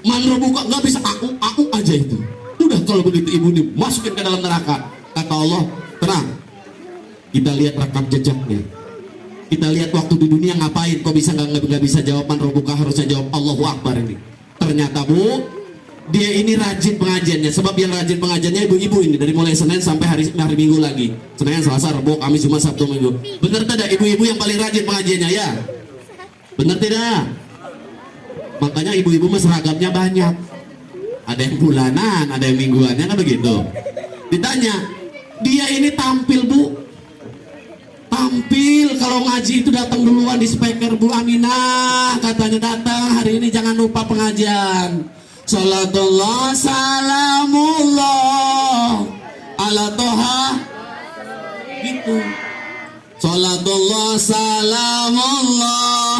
Man robuka, nggak bisa, aku aja itu. Udah kalau begitu ibu dimasukin ke dalam neraka. Kata Allah, tenang, kita lihat rekam jejaknya, kita lihat waktu di dunia ngapain, kok bisa nggak bisa jawab man robuka, harusnya jawab Allahu Akbar ini. Ternyata Bu, dia ini rajin pengajiannya. Sebab yang rajin pengajiannya ibu-ibu ini dari mulai Senin sampai hari Minggu lagi. Senin, Selasa, Rabu, Kamis, Jumat, Sabtu, Minggu. Benar tidak ibu-ibu yang paling rajin pengajiannya ya? Benar tidak? Makanya ibu-ibu seragamnya banyak. Ada yang bulanan, ada yang mingguannya kan begitu. Ditanya, dia ini tampil Bu. Tampil kalau ngaji itu datang duluan di speaker. Bu Aminah katanya datang hari ini, jangan lupa pengajian. Salatullah salamullah ala toha gitu. Salatullah salamullah.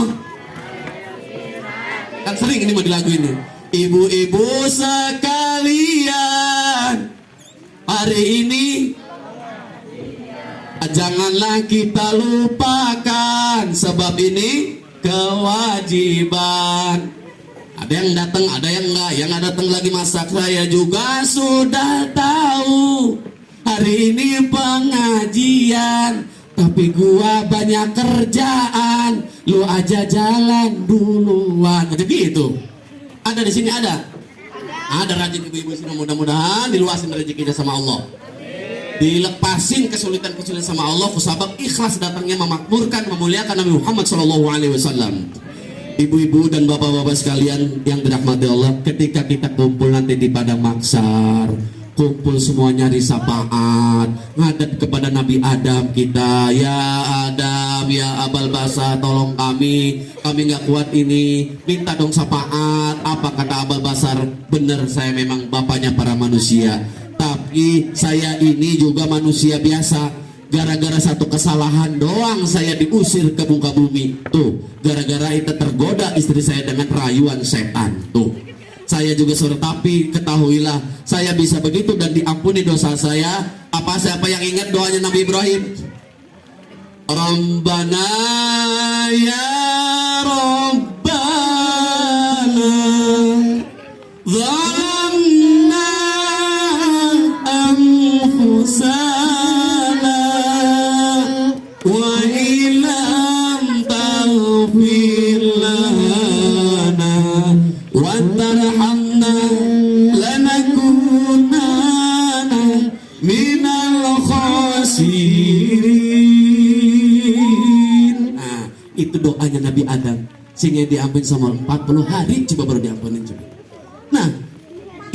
Kan sering ini mau di lagu ini. Ibu-ibu sekalian, hari ini janganlah kita lupakan, sebab ini kewajiban. Ada yang datang, ada yang enggak. Yang nggak datang lagi masak, saya juga sudah tahu. Hari ini pengajian, tapi gua banyak kerjaan. Lu aja jalan duluan. Jadi gitu. Ada di sini ada. Ada rajin ibu-ibu sini, mudah-mudahan diluasin rezekinya sama Allah. Dilepasin kesulitan-kesulitan sama Allah, kusabab ikhlas datangnya memakmurkan, memuliakan Nabi Muhammad SAW. Ibu-ibu dan bapak-bapak sekalian yang dirahmati Allah, ketika kita kumpul nanti di padang mahsyar, kumpul semuanya di syafaat, ngadep kepada Nabi Adam kita, ya Adam, ya Abal Basa, tolong kami nggak kuat ini, minta dong syafaat. Apa kata Abal Basar? Bener, saya memang bapaknya para manusia, tapi saya ini juga manusia biasa. Gara-gara satu kesalahan doang saya diusir ke muka bumi. Tuh, gara-gara itu tergoda istri saya dengan rayuan setan. Tuh, saya juga suruh, tapi ketahuilah saya bisa begitu dan diampuni dosa saya. Siapa yang ingat doanya Nabi Ibrahim? Rabbana ya Rabbana zalamna anfusana wa ilam taghfir lana wa tarhamna lanakunanna minal khasirin. Nah, itu doanya Nabi Adam, sehingga diampuni sama 40 hari coba baru diampuni coba. Nah,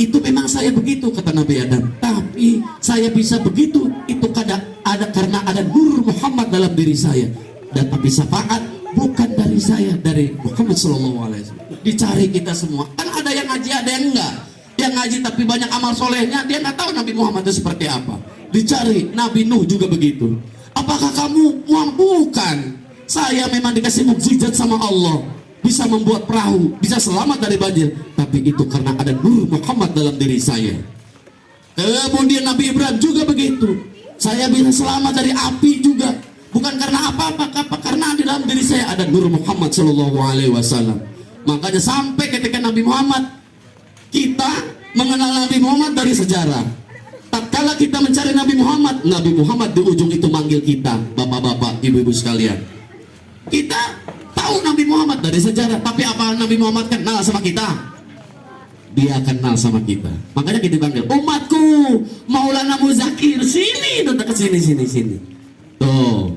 itu memang saya begitu kata Nabi Adam, tapi saya bisa begitu itu karena ada nur Muhammad dalam diri saya. Dan tapi syafaat bukan dari saya, dari Muhammad SAW. Dicari kita semua. Kan ada yang ngaji, ada yang enggak. Yang ngaji tapi banyak amal solehnya, dia nggak tahu Nabi Muhammad itu seperti apa. Dicari. Nabi Nuh juga begitu. Apakah kamu mampu? Bukan. Saya memang dikasih mukjizat sama Allah, bisa membuat perahu, bisa selamat dari banjir, tapi itu karena ada nur Muhammad dalam diri saya. Kemudian Nabi Ibrahim juga begitu. Saya bisa selamat dari api juga, bukan karena apa-apa, karena di dalam diri saya ada nur Muhammad SAW. Makanya sampai ketika Nabi Muhammad, kita mengenal Nabi Muhammad dari sejarah. Tatkala kita mencari Nabi Muhammad di ujung itu manggil kita, bapak-bapak, ibu-ibu sekalian. Kita tahu Nabi Muhammad dari sejarah, tapi apa Nabi Muhammad kenal sama kita? Dia kenal sama kita. Makanya kita panggil, umatku, Maulana Muzakir, sini, datang ke sini. Tuh,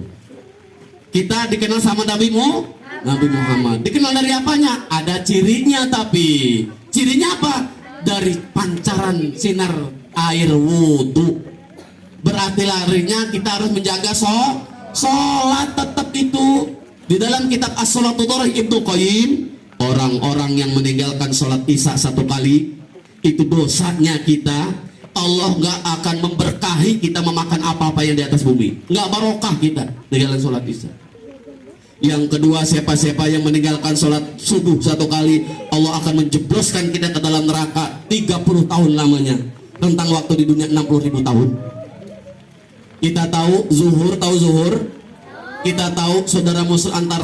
kita dikenal sama Nabi Muhammad. Dikenal dari apanya? Ada cirinya, tapi cirinya apa? Dari pancaran sinar air wudhu. Berarti larinya kita harus menjaga sholat tetap itu. Di dalam kitab As-Sholatu Thorih Ibnu Qayyim, orang-orang yang meninggalkan sholat isya satu kali, itu dosanya kita, Allah nggak akan memberkahi kita memakan apa-apa yang di atas bumi. Nggak barokah kita meninggalkan sholat isya. Yang kedua, siapa-siapa yang meninggalkan sholat subuh satu kali, Allah akan menjebloskan kita ke dalam neraka 30 tahun lamanya. Rentang waktu di dunia 60.000 tahun. Kita tahu zuhur, kita tahu saudara muslim antar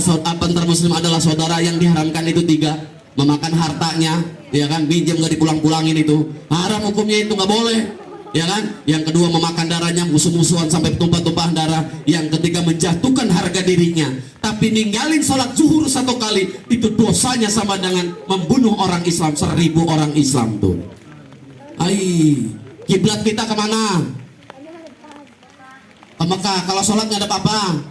muslim adalah saudara yang diharamkan itu 3, memakan hartanya, ya kan, pinjam nggak dipulang-pulangin itu haram hukumnya, itu nggak boleh, ya kan. Yang kedua, memakan darahnya, musuh-musuhan sampai tumpah-tumpahan darah. Yang ketiga, menjatuhkan harga dirinya. Tapi ninggalin sholat zuhur satu kali, itu dosanya sama dengan membunuh orang Islam, 1000 orang Islam tuh. Kiblat kita kemana? Ke Mekah. Kalau sholat ngadep apa?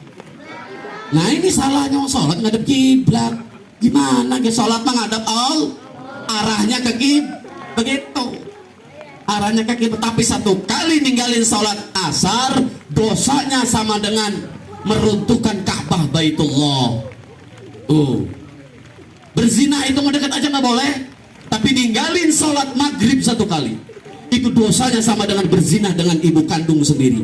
Nah ini salahnya sholat ngadep kiblat. Gimana ke sholat mah ngadep arahnya ke kiblat begitu. Arahnya ke kiblat. Tapi satu kali ninggalin sholat asar, dosanya sama dengan meruntuhkan Ka'bah Baitullah. Berzina itu mau dekat aja nggak boleh. Tapi ninggalin sholat maghrib satu kali, itu dosanya sama dengan berzina dengan ibu kandung sendiri.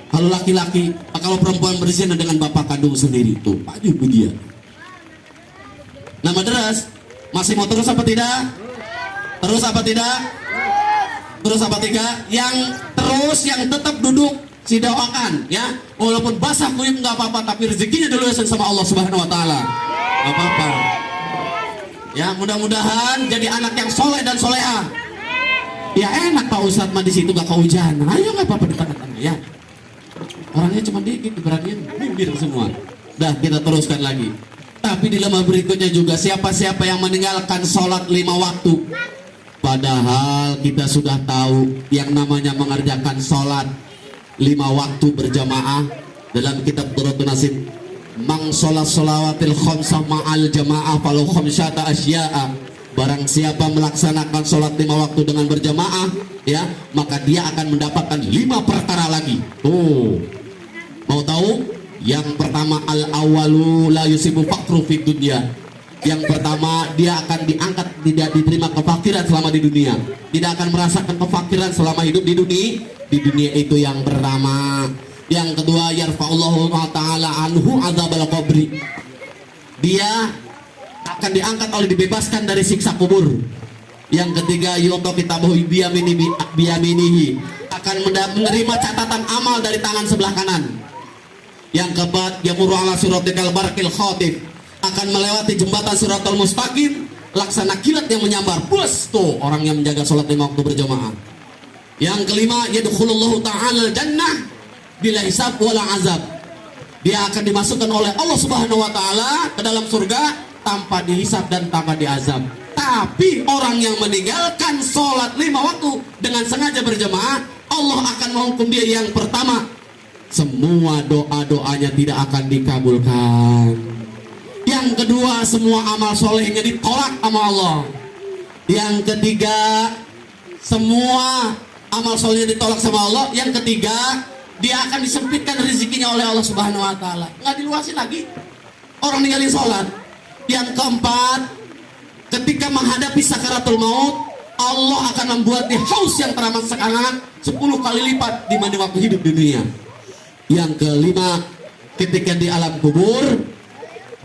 Kalau laki-laki, kalau perempuan berzina dengan bapak kandung sendiri, tuh padu dia. Nama deras, masih mau terus apa tidak? Terus apa tidak? Terus apa tidak? Yang terus, yang tetap duduk, si doakan, ya. Walaupun basah kuyup nggak apa-apa, tapi rezekinya dulu sama Allah Subhanahu Wa Taala. Nggak apa-apa. Ya, mudah-mudahan jadi anak yang soleh dan soleha. Ya enak Pak Ustadz mah di situ gak kehujanan. Ayo nggak apa-apa di tengah-tengah ya. Orangnya cuma dikit, berarti bibir semua. Dah kita teruskan lagi. Tapi di lemah berikutnya juga siapa-siapa yang meninggalkan sholat 5 waktu. Padahal kita sudah tahu yang namanya mengerjakan sholat 5 waktu berjamaah dalam kitab Durratun Nasib. Mang sholat sholawatil khomsah ma'al jamaah falau khomsyata asya'a. Barang siapa melaksanakan sholat 5 waktu dengan berjamaah, ya, maka dia akan mendapatkan 5 perkara lagi. Mau tahu? Yang pertama, al-awalu la yusibu faqru fid dunya. Yang pertama, dia akan diangkat, tidak diterima kefakiran selama di dunia. Tidak akan merasakan kefakiran selama hidup di dunia. Di dunia itu yang pertama. Yang kedua, yarfa'ullahu ta'ala anhu adzabal qabri. Dia akan diangkat oleh dibebaskan dari siksa kubur. Yang ketiga, yu'ta kitabahu biyaminihi, akan menerima catatan amal dari tangan sebelah kanan. Yang keempat, yamurru ala siratikal barqil khatif, akan melewati jembatan siratal mustaqim laksana kilat yang menyambar. Bus tuh orang yang menjaga sholat 5 waktu berjamaah. Yang kelima, yadkhulullahu ta'ala jannah bila hisab wala azab. Dia akan dimasukkan oleh Allah Subhanahu Wa Taala ke dalam surga tanpa dihisab dan tanpa diazab. Tapi orang yang meninggalkan sholat 5 waktu dengan sengaja berjamaah, Allah akan menghukum dia. Yang pertama, semua doa-doanya tidak akan dikabulkan. Yang kedua, semua amal solehnya ditolak sama Allah. Yang ketiga, semua amal solehnya ditolak sama Allah. Yang ketiga, dia akan disempitkan rezekinya oleh Allah Subhanahu Wa Taala. Nggak diluasin lagi. Orang ninggalin sholat. Yang keempat, ketika menghadapi sakaratul maut, Allah akan membuat dia haus yang teramat sangat 10 kali lipat dibanding waktu hidup di dunia. Yang kelima, ketika di alam kubur,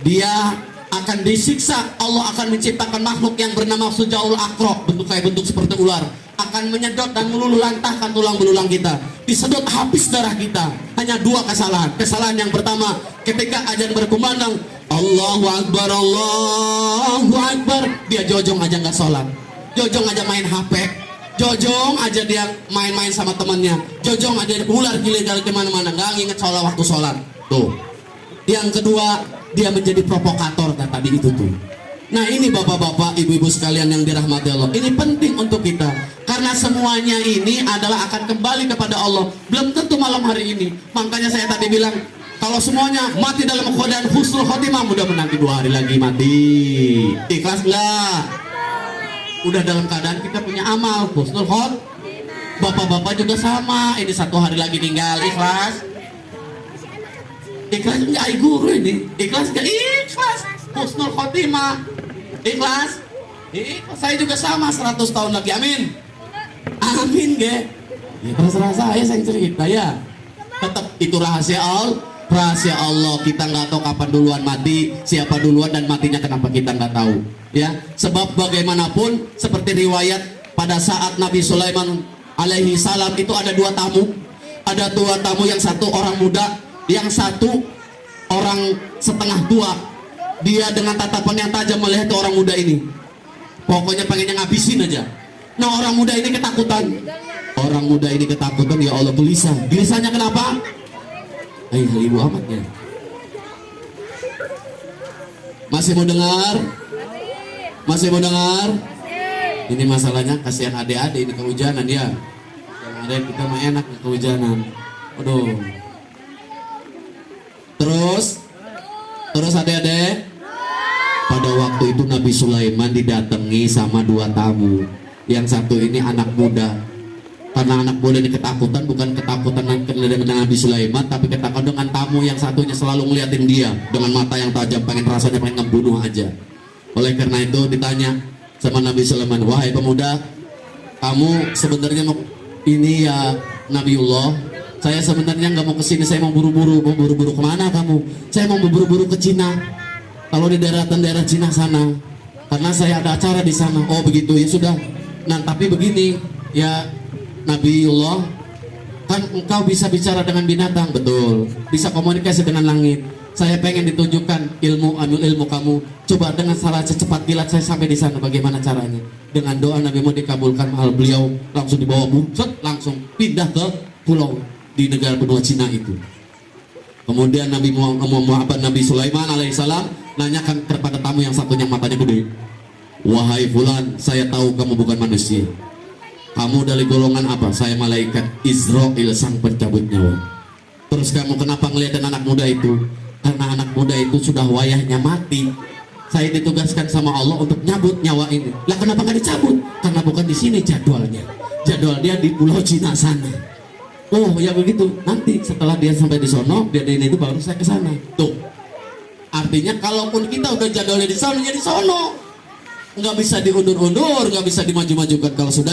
dia akan disiksa. Allah akan menciptakan makhluk yang bernama Sujaul Aqrab, bentuk seperti ular, akan menyedot dan meluluh-lantahkan tulang belulang kita, disedot habis darah kita. Hanya 2 kesalahan. Kesalahan yang pertama, ketika azan berkumandang, Allahu Akbar, Allahu Akbar, dia jojong aja nggak sholat, jojong aja main HP, jojong aja dia main-main sama temannya, jojong aja ular gila-gila kemana-mana, nggak nginget sholat waktu sholat. Tuh. Yang kedua, dia menjadi provokator tadi itu tuh. Nah ini bapak-bapak, ibu-ibu sekalian yang dirahmati Allah, ini penting untuk kita, karena semuanya ini adalah akan kembali kepada Allah. Belum tentu malam hari ini. Makanya saya tadi bilang, kalau semuanya mati dalam keadaan husnul khotimah, mudah-mudahan nanti 2 hari lagi mati. Ikhlas nggak? Udah dalam keadaan kita punya amal husnul khotimah. Bapak-bapak juga sama. Ini 1 hari lagi tinggal. Ikhlas? Ikhlas nggak? Guru ini. Ikhlas nggak? Ikhlas. Husnul khotimah. Ikhlas? Ikhlas. Saya juga sama 100 tahun lagi. Amin. Amin ge. Ya terserah saya cerita ya. Tetap itu rahasia Allah. Rahasia Allah, kita nggak tahu kapan duluan mati, siapa duluan dan matinya kenapa kita nggak tahu, ya. Sebab bagaimanapun, seperti riwayat pada saat Nabi Sulaiman alaihi salam itu ada 2 tamu, ada 2 tamu, yang satu orang muda, yang satu orang setengah tua. Dia dengan tatapan yang tajam melihat orang muda ini, pokoknya pengennya ngabisin aja. Nah orang muda ini ketakutan, ya Allah, gelisah. Gelisahnya kenapa? Ibu amat ya. Masih mau dengar? Masih mau dengar? Ini masalahnya kasihan adik-adik ini kehujanan ya. Yang ada kita mah enak kehujanan. Aduh. Terus adik-adik. Pada waktu itu Nabi Sulaiman didatangi sama dua tamu. Yang satu ini anak muda. Karena anak muda ini ketakutan, bukan ketakutan dengan Nabi Sulaiman, tapi ketakutan dengan tamu yang satunya selalu ngeliatin dia dengan mata yang tajam, pengen rasanya pengen ngebunuh aja. Oleh karena itu ditanya sama Nabi Sulaiman, wahai pemuda, kamu sebenarnya mau ini ya Nabiullah, saya sebenarnya nggak mau kesini, saya mau buru-buru kemana kamu? Saya mau buru-buru ke Cina. Kalau di daerah Cina sana, karena saya ada acara di sana. Oh begitu ya sudah. Nah tapi begini ya Nabiullah, kan engkau bisa bicara dengan binatang, betul. Bisa komunikasi dengan langit. Saya pengen ditunjukkan ilmu kamu. Coba dengan salah secepat kilat saya sampai di sana. Bagaimana caranya? Dengan doa Nabi mau dikabulkan hal beliau langsung dibawa bungset, langsung pindah ke pulau di negara benua Cina itu. Kemudian Nabi Sulaiman alaihissalam nanyakan kepada tamu yang satunya matanya gede, wahai fulan, saya tahu kamu bukan manusia. Kamu dari golongan apa? Saya malaikat Israel, sang pencabut nyawa. Terus kamu kenapa ngeliatin anak muda itu? Karena anak muda itu sudah wayahnya mati. Saya ditugaskan sama Allah untuk nyabut nyawa ini. Lah kenapa nggak dicabut? Karena bukan di sini jadwalnya. Jadwal dia di pulau Cina sana. Oh ya begitu. Nanti setelah dia sampai di sono, dia di ini itu baru saya ke sana. Tuh. Artinya kalaupun kita udah jadwalnya di sono, ya di sono. Nggak bisa diundur-undur, nggak bisa dimaju-majukan kalau sudah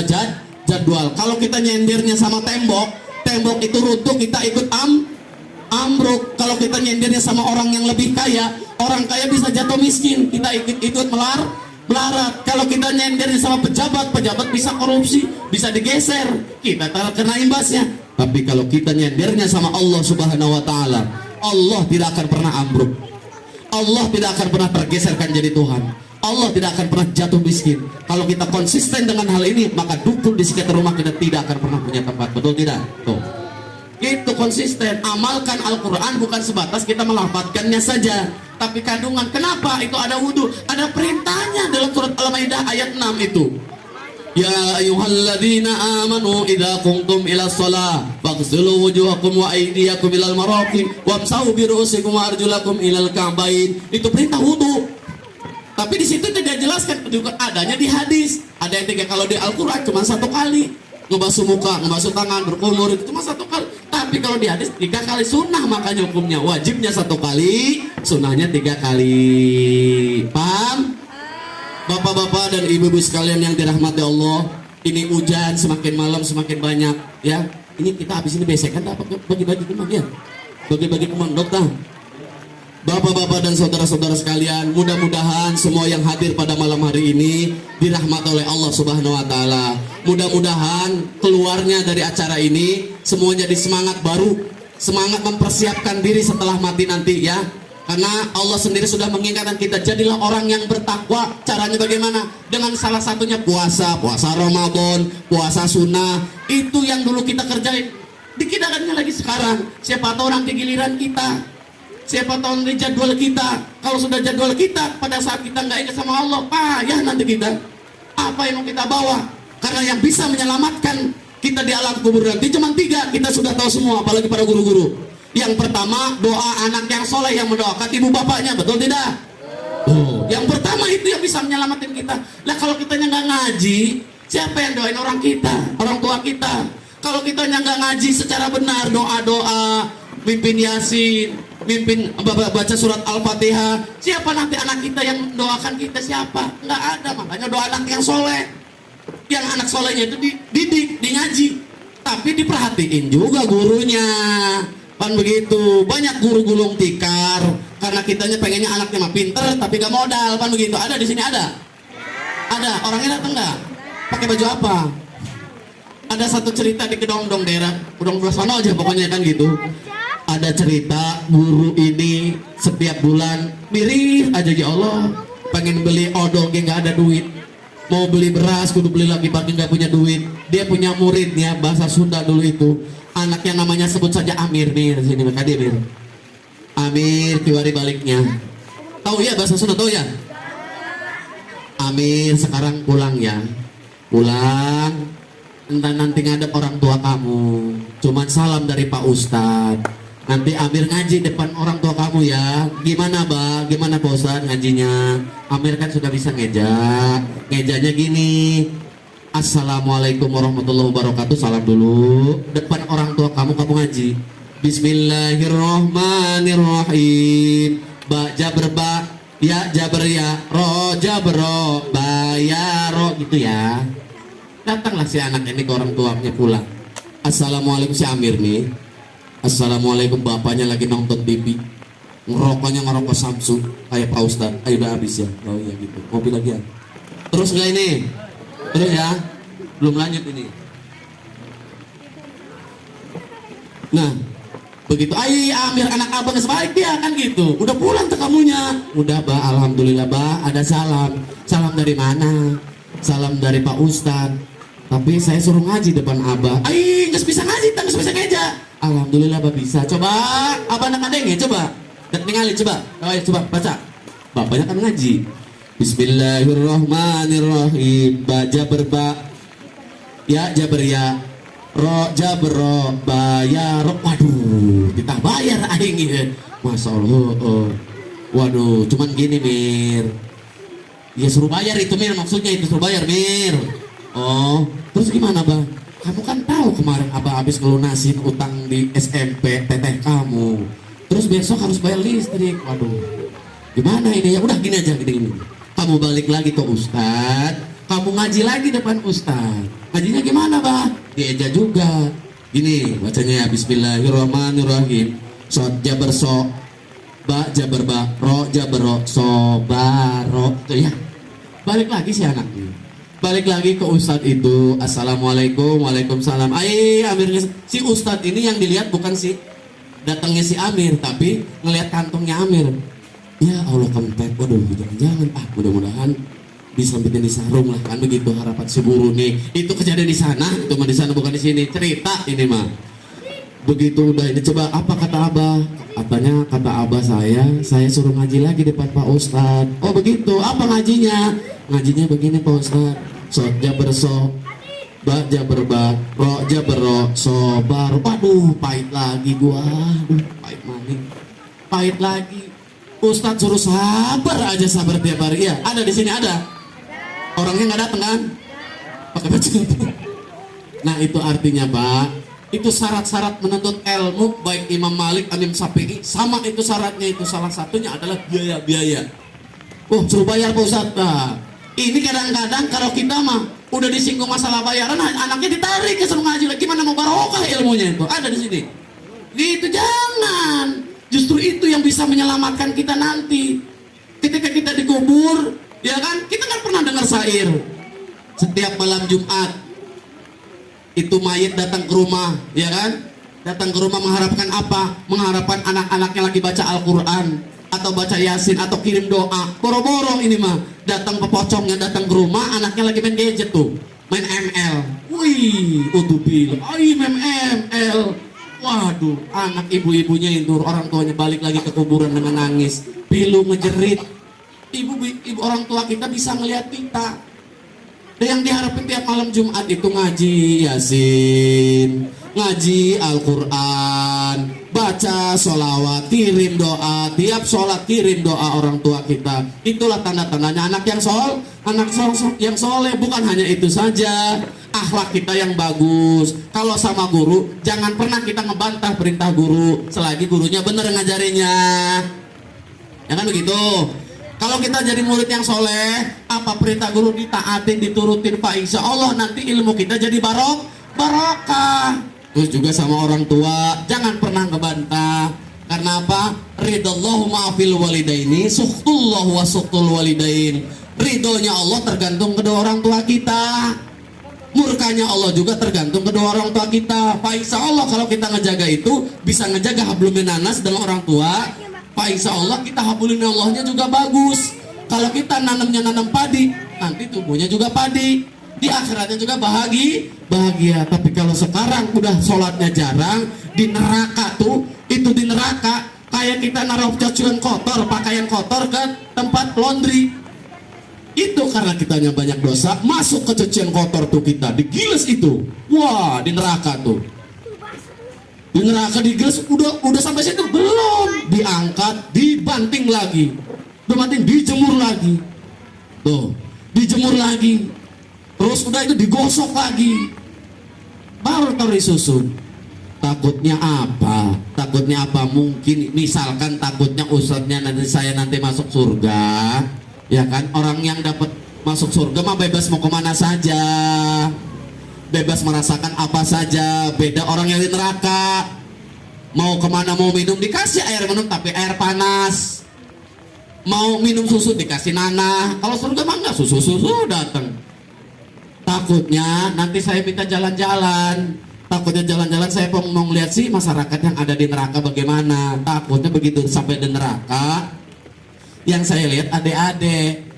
jadwal. Kalau kita nyendirnya sama tembok itu runtuh, kita ikut ambruk. Kalau kita nyendirnya sama orang yang lebih kaya, orang kaya bisa jatuh miskin, kita ikut melarat. Kalau kita nyendirnya sama pejabat bisa korupsi, bisa digeser, kita kena imbasnya. Tapi kalau kita nyendirnya sama Allah Subhanahu wa taala, Allah tidak akan pernah ambruk. Allah tidak akan pernah tergeserkan jadi Tuhan. Allah tidak akan pernah jatuh miskin. Kalau kita konsisten dengan hal ini, maka dukun di sekitar rumah kita tidak akan pernah punya tempat. Betul tidak? Tuh. Itu konsisten. Amalkan Al-Quran bukan sebatas kita melafadzkannya saja, tapi kandungan. Kenapa? Itu ada wudhu, ada perintahnya dalam surat Al-Maidah ayat 6 itu. Ya ayyuhalladzina amanu idza qumtum ila shalah faghsilu wujuhakum wa aydiyakum ilal marafiq wamsahu bi ru'usikum wa arjulakum ilal ka'bain. Itu perintah wudu. Tapi di situ tidak jelaskan, juga adanya di hadis. Ada yang tiga, kalau di Al-Quran cuma 1 kali. Ngebasuh muka, ngebasuh tangan, berkumur itu cuma 1 kali. Tapi kalau di hadis 3 kali sunnah, makanya hukumnya wajibnya 1 kali, sunnahnya 3 kali. Paham? Bapak-bapak dan ibu-ibu sekalian yang dirahmati Allah, ini hujan semakin malam semakin banyak ya. Ini kita habis ini besekan dapat bagi-bagi kemang ya. Bagi-bagi kemang dokter. Bapak-bapak dan saudara-saudara sekalian, mudah-mudahan semua yang hadir pada malam hari ini dirahmati oleh Allah Subhanahu wa taala. Mudah-mudahan keluarnya dari acara ini semuanya jadi semangat baru, semangat mempersiapkan diri setelah mati nanti ya. Karena Allah sendiri sudah mengingatkan kita, jadilah orang yang bertakwa. Caranya bagaimana? Dengan salah satunya puasa Ramadan, puasa sunnah. Itu yang dulu kita kerjain. Dikidakannya lagi sekarang. Siapa tahu orang di giliran kita. Siapa tahu di jadwal kita. Kalau sudah jadwal kita, pada saat kita nggak ingat sama Allah, payah nanti kita. Apa yang mau kita bawa? Karena yang bisa menyelamatkan kita di alam kubur nanti cuma 3. Kita sudah tahu semua, apalagi para guru-guru. Yang pertama, doa anak yang soleh yang mendoakan ibu bapaknya, betul tidak? Yang pertama itu yang bisa menyelamatin kita. Lah kalau kitanya nggak ngaji, siapa yang doain orang kita, orang tua kita? Kalau kitanya nggak ngaji secara benar, doa-doa, mimpin Yasin, mimpin baca surat Al-Fatihah, siapa nanti anak kita yang doakan kita? Siapa? Nggak ada. Makanya doa anak yang soleh, yang anak solehnya itu dididik, di ngaji, tapi diperhatiin juga gurunya. Kan begitu, banyak guru gulung tikar karena kitanya pengennya anaknya mah pinter tapi gak modal, kan begitu. Ada di sini ada orangnya datang nggak? Pakai baju apa? Ada satu cerita di Kedongdong daerah sana aja pokoknya kan gitu. Ada cerita guru ini setiap bulan mirip aja ya Allah, pengen beli odol nggak ada duit, mau beli beras kudu beli lagi pagi nggak punya duit. Dia punya muridnya bahasa Sunda dulu itu. Anak yang namanya sebut saja Amir nih di sini, maka dia Amir tiwari baliknya. Tahu ya bahasa Sunda, tahu ya? Amir sekarang pulang ya. pulang, entah nanti ngadep orang tua kamu, cuman salam dari Pak Ustadz. Nanti Amir ngaji depan orang tua kamu ya. Gimana Ba? Gimana Pak Ustadz ngajinya? Amir kan sudah bisa ngejanya gini, Assalamualaikum warahmatullahi wabarakatuh, salam dulu. Depan orang tua kamu ngaji, Bismillahirrohmanirrohim. Ba jaber ba, ya jaber ya, ro jaber ro, ba ya ro, gitu ya. Datanglah si anak ini ke orang tuanya pulang. Assalamualaikum, si Amir nih. Assalamualaikum, bapaknya lagi nonton TV. Ngerokoknya ngerokok Samsung kayak Pak Ustadz. Ayo udah habis ya. Oh iya gitu. Kopi lagi ya. Terus nggak ini? Terus ya. Belum lanjut ini. Nah, begitu. Ay Amir anak abang sebalik dia kan gitu. Udah pulang tuh kamunya. Udah Ba, alhamdulillah Ba. Ada salam. Salam dari mana? Salam dari Pak Ustadz. Tapi saya suruh ngaji depan abah. Ay nggak bisa ngaji, nggak bisa ngeja. Alhamdulillah Ba bisa. Coba abah nak adengnya coba. Dan ningali coba. Oh ya coba baca. Bapaknya kan ngaji. Bismillahirrahmanirrahim. Ba jaber ba. Ya jaber ya. Ro jaber ro. Ba ya ro. Waduh, kita bayar aing ya. Masya Allah. Waduh, cuman gini Mir. Ya suruh bayar itu Mir, maksudnya itu suruh bayar Mir. Oh, terus gimana Bang? Kamu kan tahu kemarin Abah habis ngelunasin utang di SMP teteh kamu. Terus besok harus bayar listrik. Waduh, gimana ini ya? Udah gini aja, gini. Kamu balik lagi ke Ustadz, kamu ngaji lagi depan Ustadz. Ngajinya gimana Bah? Dieja juga. Gini bacanya ya, Bismillahirrahmanirrahim. Sod jabar so, ba jabar ba, ro jabar ro, so baro. Tuh ya. Balik lagi si anak ini. Balik lagi ke Ustadz itu. Assalamualaikum, waalaikumsalam. Amirnya si Ustadz ini yang dilihat bukan si datangnya si Amir, tapi ngelihat kantongnya Amir. Ya Allah kempet, waduh jangan mudah-mudahan disambitin di sarung lah kan begitu harapan si guru nih. Itu kejadian di sana, itu mah di sana bukan di sini. Cerita ini mah. Begitu udah ini coba apa kata Abah? Katanya kata Abah saya suruh ngaji lagi depan Pak Ustadz. Oh begitu, apa ngajinya? Ngajinya begini Pak Ustadz. So jaber so, ba jaber ba, ro jaber ro, so bar. Waduh, pahit lagi gua. Aduh, pahit maning. Pahit lagi. Ustadz suruh sabar aja, sabar tiap hari. Iya, ada di sini ada. Orangnya nggak datang kan? Pakai baju. Nah itu artinya Pak, itu syarat-syarat menuntut ilmu baik Imam Malik, Imam Syafi'i sama itu syaratnya itu salah satunya adalah biaya. Oh suruh bayar Pak Ustadz. Nah, ini kadang-kadang kalau kita mah udah disinggung masalah bayaran, anaknya ditarik ke suruh ngaji lagi, gimana mau barokah ilmunya itu? Ada di sini. Gitu jangan. Justru itu yang bisa menyelamatkan kita nanti. Ketika kita dikubur, ya kan? Kita kan pernah dengar syair. Setiap malam Jumat itu mayit datang ke rumah, ya kan? Datang ke rumah mengharapkan apa? Mengharapkan anak-anaknya lagi baca Al-Quran atau baca Yasin atau kirim doa. Boro-boro ini mah datang ke pocongnya, datang ke rumah, anaknya lagi main gadget tuh, main ML. Wih, utubil, main ML. Waduh, anak ibu-ibunya itu orang tuanya balik lagi ke kuburan dengan nangis, pilu ngejerit. Ibu orang tua kita bisa ngelihat kita. Dan yang diharapin tiap malam Jumat itu ngaji Yasin, ngaji Al-Quran, baca sholawat, kirim doa, tiap sholat kirim doa orang tua kita. Itulah tanda-tandanya anak yang yang soleh. Bukan hanya itu saja, akhlak kita yang bagus. Kalau sama guru, jangan pernah kita ngebantah perintah guru selagi gurunya bener ngajarinya. Ya kan begitu? Kalau kita jadi murid yang soleh, apa perintah guru ditaatin, diturutin Pak, insya Allah nanti ilmu kita jadi barokah. Terus juga sama orang tua, jangan pernah ngebantah. Karena apa? Ridallahu ma'afil walidaini, suhtullahu wa suhtul walidain. Ridhonya Allah tergantung kedua orang tua kita. Murkanya Allah juga tergantung kedua orang tua kita. Pak insya Allah kalau kita ngejaga itu, bisa ngejaga hablum minanas dengan orang tua. Pak insya Allah kita habulin Allahnya juga bagus. Kalau kita nanam padi, nanti tumbuhnya juga padi. Di akhiratnya juga bahagia. Tapi kalau sekarang udah sholatnya jarang, di neraka tuh, itu di neraka kayak kita naruh cacuan kotor, pakaian kotor ke tempat laundry. Itu karena kitanya banyak dosa, masuk ke cucian kotor tuh kita, digiles itu. Wah, di neraka tuh. Di neraka digiles, udah sampai situ belum, diangkat, dibanting lagi. Dibanting, dijemur lagi. Tuh, dijemur lagi. Terus udah itu digosok lagi. Baru taruh disusun. Takutnya apa? Takutnya apa? Mungkin misalkan takutnya ustadznya saya nanti masuk surga. Ya kan, orang yang dapat masuk surga mah bebas mau kemana saja, bebas merasakan apa saja. Beda orang yang di neraka, mau kemana mau minum dikasih air minum tapi air panas, mau minum susu dikasih nanah. Kalau surga mah enggak, susu datang. Takutnya nanti saya minta jalan-jalan, takutnya jalan-jalan saya mau ngeliat sih masyarakat yang ada di neraka bagaimana. Takutnya begitu sampai di neraka, yang saya lihat adik-adik,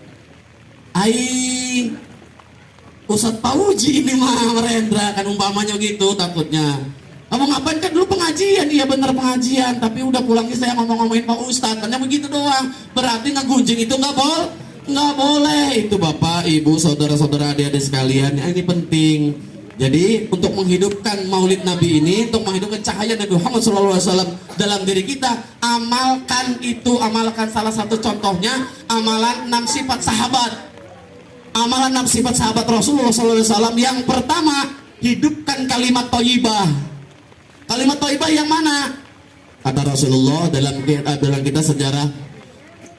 Ustadz Pauji ini mah Merendra kan umpamanya gitu. Takutnya kamu ngapain, kan dulu pengajian, iya bener pengajian, tapi udah pulangnya saya ngomong-ngomongin Pak Ustadz, hanya begitu doang. Berarti ngegunjing itu nggak boleh. Itu Bapak, Ibu, saudara-saudara, adik-adik sekalian, ini penting. Jadi untuk menghidupkan Maulid Nabi ini, untuk menghidupkan cahaya Nabi Muhammad SAW dalam diri kita, amalkan salah satu contohnya amalan 6 sifat sahabat. Amalan 6 sifat sahabat Rasulullah SAW. Yang pertama, hidupkan kalimat thayyibah. Kalimat thayyibah yang mana? Kata Rasulullah dalam kita sejarah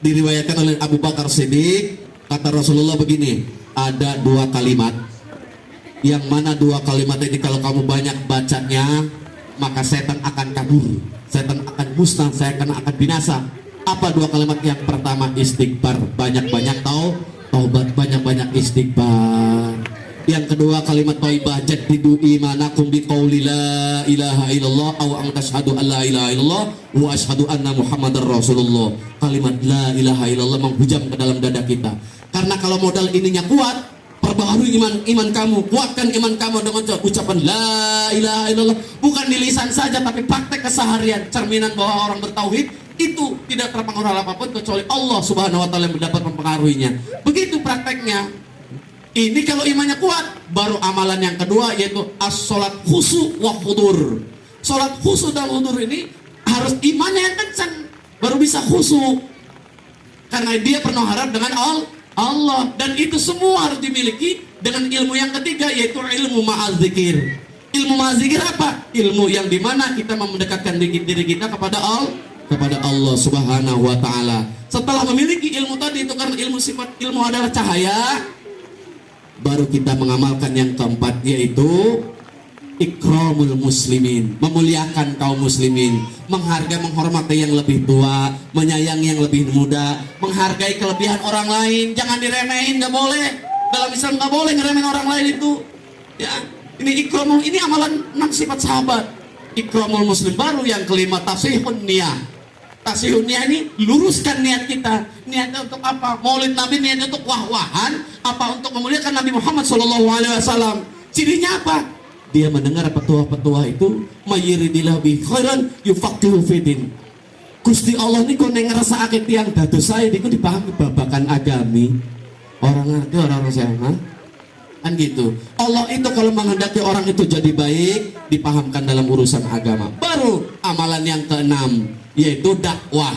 diriwayatkan oleh Abu Bakar Siddiq, kata Rasulullah begini, ada 2 kalimat, yang mana 2 kalimat ini kalau kamu banyak bacanya, maka setan akan kabur, setan akan musnah, setan akan binasa. Apa 2 kalimat? Yang pertama istighfar, banyak-banyak taubat, banyak-banyak istighfar. Yang kedua kalimat thayyibah, jaddidu imanakum biqauli la ilaha illallah aw an tashhadu an la ilaha illallah wa asyhadu anna muhammadar rasulullah. Kalimat la ilaha illallah menghujam ke dalam dada kita. Karena kalau modal ininya kuat, perbaharui iman kamu, kuatkan iman kamu dengan ucapan la ilaha illallah, bukan di lisan saja tapi praktek keseharian, cerminan bahwa orang bertauhid itu tidak terpengaruh apapun kecuali Allah Subhanahu wa taala yang dapat mempengaruhinya. Begitu prakteknya. Ini kalau imannya kuat, baru amalan yang kedua yaitu as-sholat khusu wa khudur. Sholat khusu dan khudur ini harus imannya yang kencang, baru bisa khusu. Karena dia penuh harap dengan Allah, dan itu semua harus dimiliki dengan ilmu yang ketiga yaitu ilmu ma'azikir. Ilmu ma'azikir apa? Ilmu yang dimana kita mendekatkan diri kita kepada Allah Subhanahu wa taala. Setelah memiliki ilmu tadi itu, karena ilmu adalah cahaya, baru kita mengamalkan yang keempat yaitu ikramul muslimin, memuliakan kaum muslimin, menghargai menghormati yang lebih tua, menyayangi yang lebih muda, menghargai kelebihan orang lain, jangan diremehin, nggak boleh. Dalam Islam nggak boleh ngeremehin orang lain itu. Ya, ini ikramul, ini amalan 6 sifat sahabat. Ikramul muslim. Baru yang kelima tasihun niyah. Tasihun niyah ini luruskan niat kita. Niatnya untuk apa? Maulid Nabi niatnya untuk wah-wahan, apa untuk memuliakan Nabi Muhammad SAW. Cirinya apa? Dia mendengar petua-petua itu, mayyiridillah bi khairan yufaqihu fiddin. Gusti Allah niku ning ngrasakake tiyang dados saya niku dipahami babakan agami. Orang ngerti orang sama. Kan gitu. Allah itu kalau menghendaki orang itu jadi baik, dipahamkan dalam urusan agama. Baru amalan yang keenam yaitu dakwah.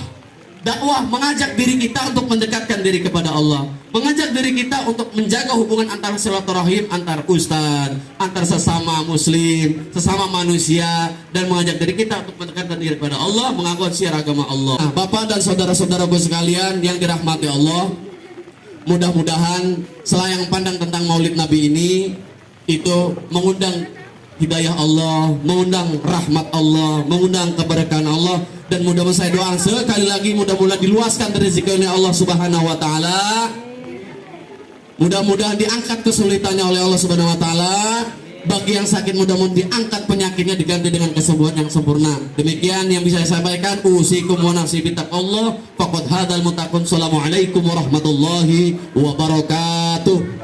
Dakwah mengajak diri kita untuk mendekatkan diri kepada Allah, mengajak diri kita untuk menjaga hubungan antara silaturahim antar ustaz, antar sesama muslim, sesama manusia, dan mengajak diri kita untuk mendekatkan diri kepada Allah, mengakui syiar agama Allah. Nah, Bapak dan saudara-saudaraku sekalian yang dirahmati Allah, mudah-mudahan selayang pandang tentang Maulid Nabi ini itu mengundang hidayah Allah, mengundang rahmat Allah, mengundang keberkahan Allah, dan mudah-mudahan saya doa sekali lagi mudah-mudahan diluaskan rezekinya Allah Subhanahu wa taala. Mudah-mudahan diangkat kesulitannya oleh Allah Subhanahu wa taala. Bagi yang sakit mudah-mudahan diangkat penyakitnya, diganti dengan kesembuhan yang sempurna. Demikian yang bisa saya sampaikan. Usikum wa nafsi bittaqwallah. Faqad hadzal muttaqun. Assalamualaikum warahmatullahi wabarakatuh.